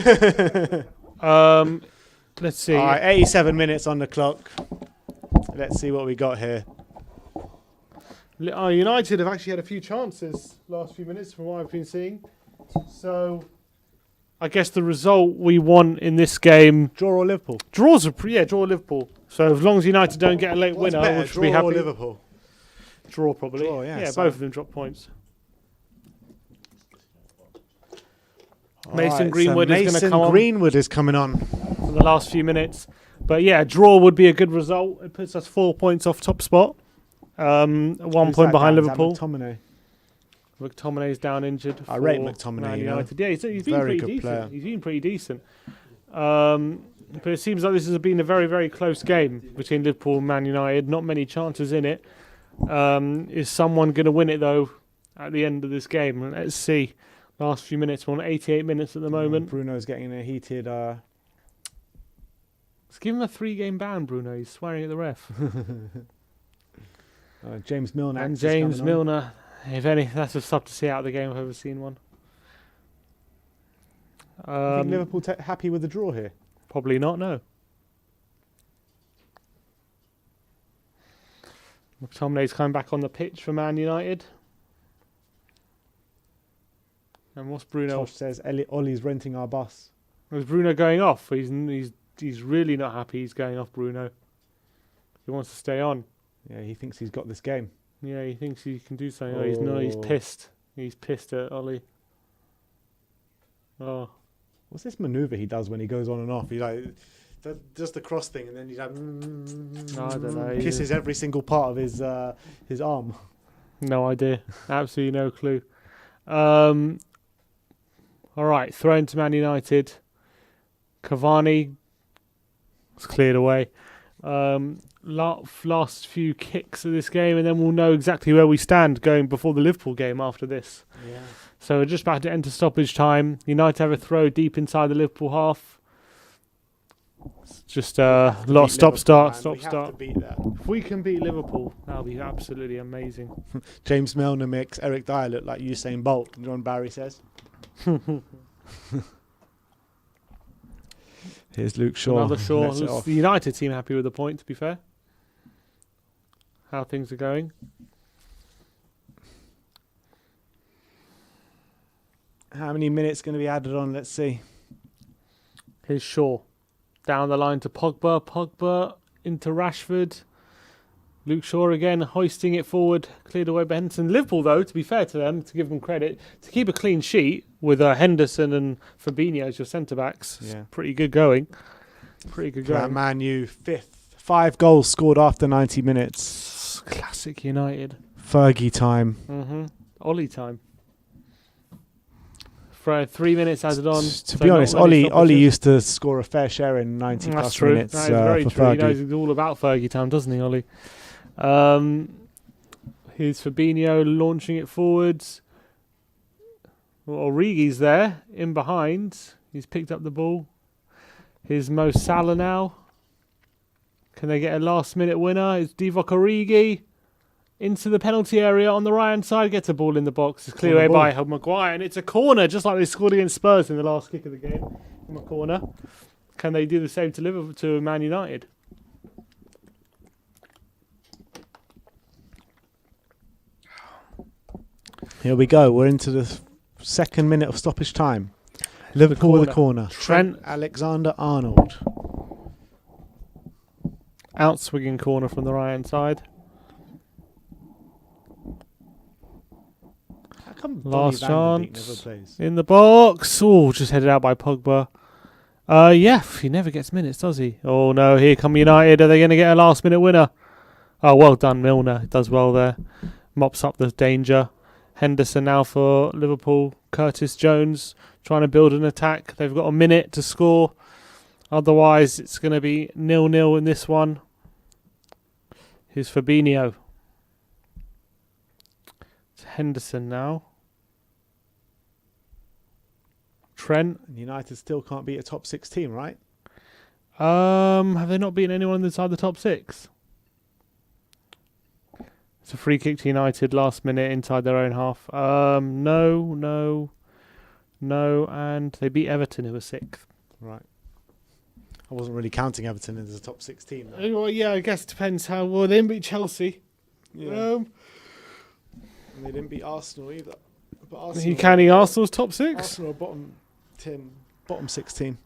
Let's see. All right, 87 minutes on the clock. Let's see what we got here. United have actually had a few chances last few minutes from what I've been seeing. So I guess the result we want in this game... Draw or Liverpool? Draw or Liverpool. So as long as United don't get a late winner, better, which will be happy. Draw or Liverpool? Draw, probably. Draw, yeah. Both of them drop points. Mason Right, Greenwood is going to come on. Greenwood is coming on for the last few minutes. But yeah, draw would be a good result. It puts us 4 points off top spot. 1 point behind Liverpool. McTominay's down injured. I rate McTominay. United. Yeah, he's been very pretty good decent. player. He's been pretty decent. But it seems like this has been a very, very close game between Liverpool and Man United. Not many chances in it. Is someone going to win it though at the end of this game? Let's see. Last few minutes. We're on 88 minutes at the moment. Bruno's getting a heated... Let's give him a 3-game ban, Bruno. He's swearing at the ref. James Milner. And James Milner. If any, that's a sub to see out of the game if I've ever seen one. I think Liverpool happy with the draw here? Probably not, no. McTominay's coming back on the pitch for Man United. And what's Bruno? Tosh says Ollie's renting our bus. Is Bruno going off? He's really not happy he's going off, Bruno. He wants to stay on. Yeah, he thinks he's got this game. Yeah, he thinks he can do something. Oh, he's pissed. He's pissed at Ollie. Oh. What's this manoeuvre he does when he goes on and off? He does the cross thing and then he's like... I don't know. Kisses every single part of his arm. No idea. Absolutely no clue. All right, thrown to Man United. Cavani was cleared away. Last few kicks of this game, and then we'll know exactly where we stand going before the Liverpool game after this. Yeah. So we're just about to enter stoppage time. United have a throw deep inside the Liverpool half. It's just a lot of stop-start. If we can beat Liverpool, that'll be absolutely amazing. James Milner makes Eric Dyer look like Usain Bolt, John Barry says. Here's Luke Shaw. Another Shaw. The United team happy with the point, to be fair. How things are going. How many minutes going to be added on? Let's see. Here's Shaw. Down the line to Pogba. Pogba into Rashford. Luke Shaw again hoisting it forward. Cleared away by Henderson. Liverpool, though, to be fair to them, to give them credit, to keep a clean sheet with Henderson and Fabinho as your centre-backs. Yeah. Pretty good going. Pretty good going. Man U, 5th. 5 goals scored after 90 minutes. Classic United. Fergie time. Ollie time. For 3 minutes added on. To be honest, Ollie used to score a fair share in 90 That's plus true. minutes. That is very for true. Fergie. He knows all about Fergie time, doesn't he, Ollie? Here's Fabinho launching it forwards. Origi's there, in behind. He's picked up the ball. Here's Mo Salah now. Can they get a last-minute winner? It's Divock Origi. into the penalty area on the right-hand side, gets a ball in the box. It's cleared away Corner by Maguire, and it's a corner, just like they scored against Spurs in the last kick of the game from a corner. Can they do the same to Liverpool, to Man United? Here we go. We're into the second minute of stoppage time. Liverpool with a corner. Trent Alexander-Arnold. Out-swinging corner from the right-hand side. How come Last Donny van de Beek never chance. plays? In the box. Oh, just headed out by Pogba. Yeah, he never gets minutes, does he? Oh, no. Here come United. Are they going to get a last-minute winner? Oh, well done, Milner. Does well there. Mops up the danger. Henderson now for Liverpool. Curtis Jones trying to build an attack. They've got a minute to score. Otherwise, it's going to be 0-0 in this one. Here's Fabinho. It's Henderson now. Trent. United still can't beat a top 6 team, right? Have they not beaten anyone inside the top 6? It's a free kick to United last minute inside their own half. No, and they beat Everton, who were 6th. Right. I wasn't really counting Everton as a top 6 team. Well, yeah, I guess it depends how well they didn't beat Chelsea. Yeah. And they didn't beat Arsenal either. But Are Arsenal, you counting Arsenal's top 6? Arsenal are bottom 10, bottom 16.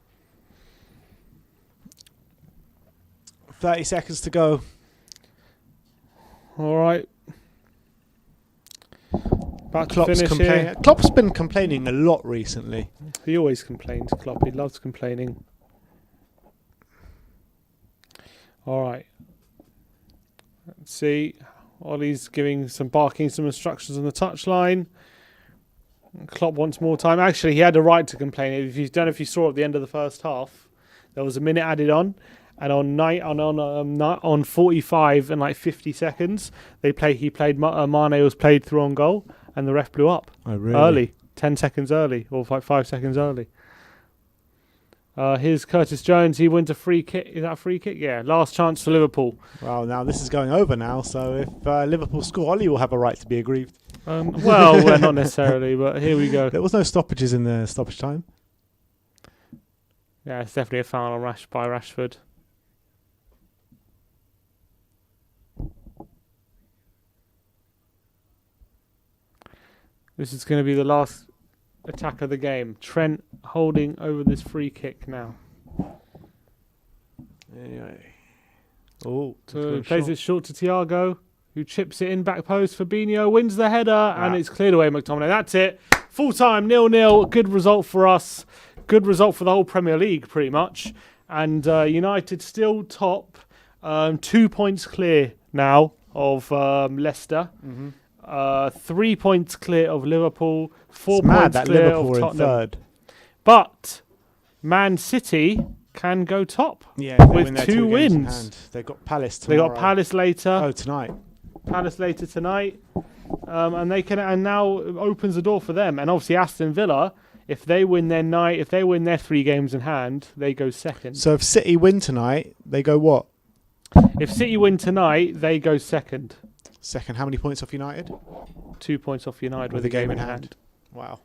30 seconds to go. All right. About to Klopp's finish here. Klopp's been complaining a lot recently. He always complains, Klopp. He loves complaining. All right. Let's see. Ollie's barking some instructions on the touchline. Klopp wants more time. Actually, he had a right to complain. If you don't know if you saw at the end of the first half, there was a minute added on, and on 45 and like 50 seconds, Mane was played through on goal, and the ref blew up. Oh, really? Early, 10 seconds early, or 5 seconds early. Here's Curtis Jones. He wins a free kick. Is that a free kick? Yeah. Last chance for Liverpool. Well, now this is going over now, so if Liverpool score, Ollie will have a right to be aggrieved. Well, not necessarily, but here we go. There was no stoppages in the stoppage time. Yeah, it's definitely a foul on by Rashford. This is going to be the last attack of the game. Trent holding over this free kick now. Anyway. Oh, plays it short to Thiago, who chips it in back post. Fabinho wins the header, and it's cleared away. McTominay. That's it. Full time, 0-0. Good result for us. Good result for the whole Premier League, pretty much. And United still top, 2 points clear now of Leicester. Mm-hmm. 3 points clear of Liverpool. 4 points clear of Tottenham. Third. But Man City can go top with 2 wins. They've got Palace tomorrow. They got Palace later. Oh, tonight. Palace later tonight. And they can, and now opens the door for them. And obviously Aston Villa, if they win their 3 games in hand, they go second. So if City win tonight, they go what? If City win tonight, they go second. Second. How many points off United? 2 points off United with a game in hand. Wow.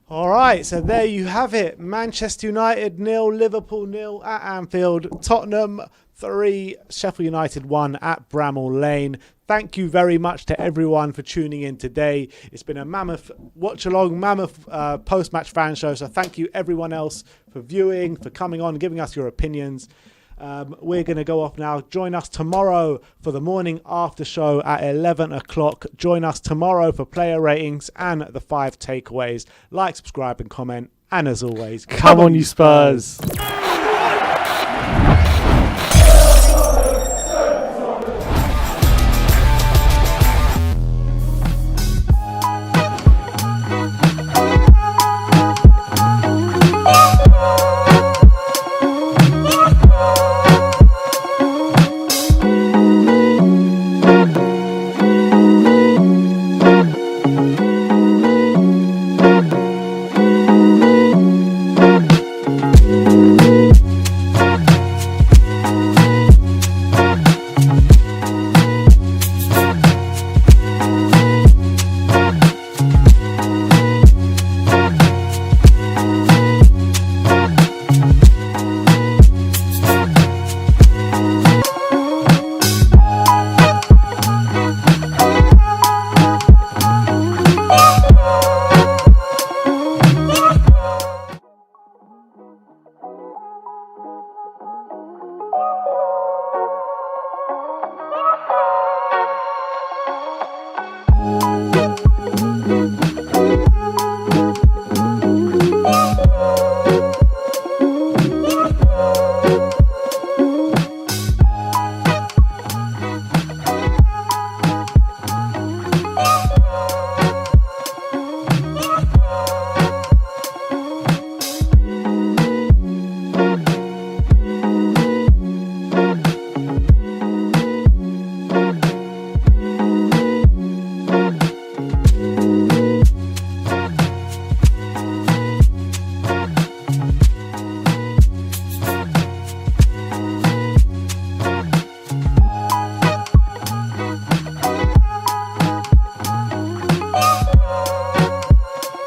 All right, so there you have it. Manchester United 0, Liverpool 0 at Anfield. Tottenham 3, Sheffield United 1 at Bramall Lane. Thank you very much to everyone for tuning in today. It's been a mammoth watch-along, mammoth post-match fan show. So thank you everyone else for viewing, for coming on, giving us your opinions. We're going to go off now. Join us tomorrow for the morning after show at 11 o'clock. Join us tomorrow for player ratings and the 5 takeaways. Like, subscribe and comment. And as always, come on you Spurs. Thank you. Bye.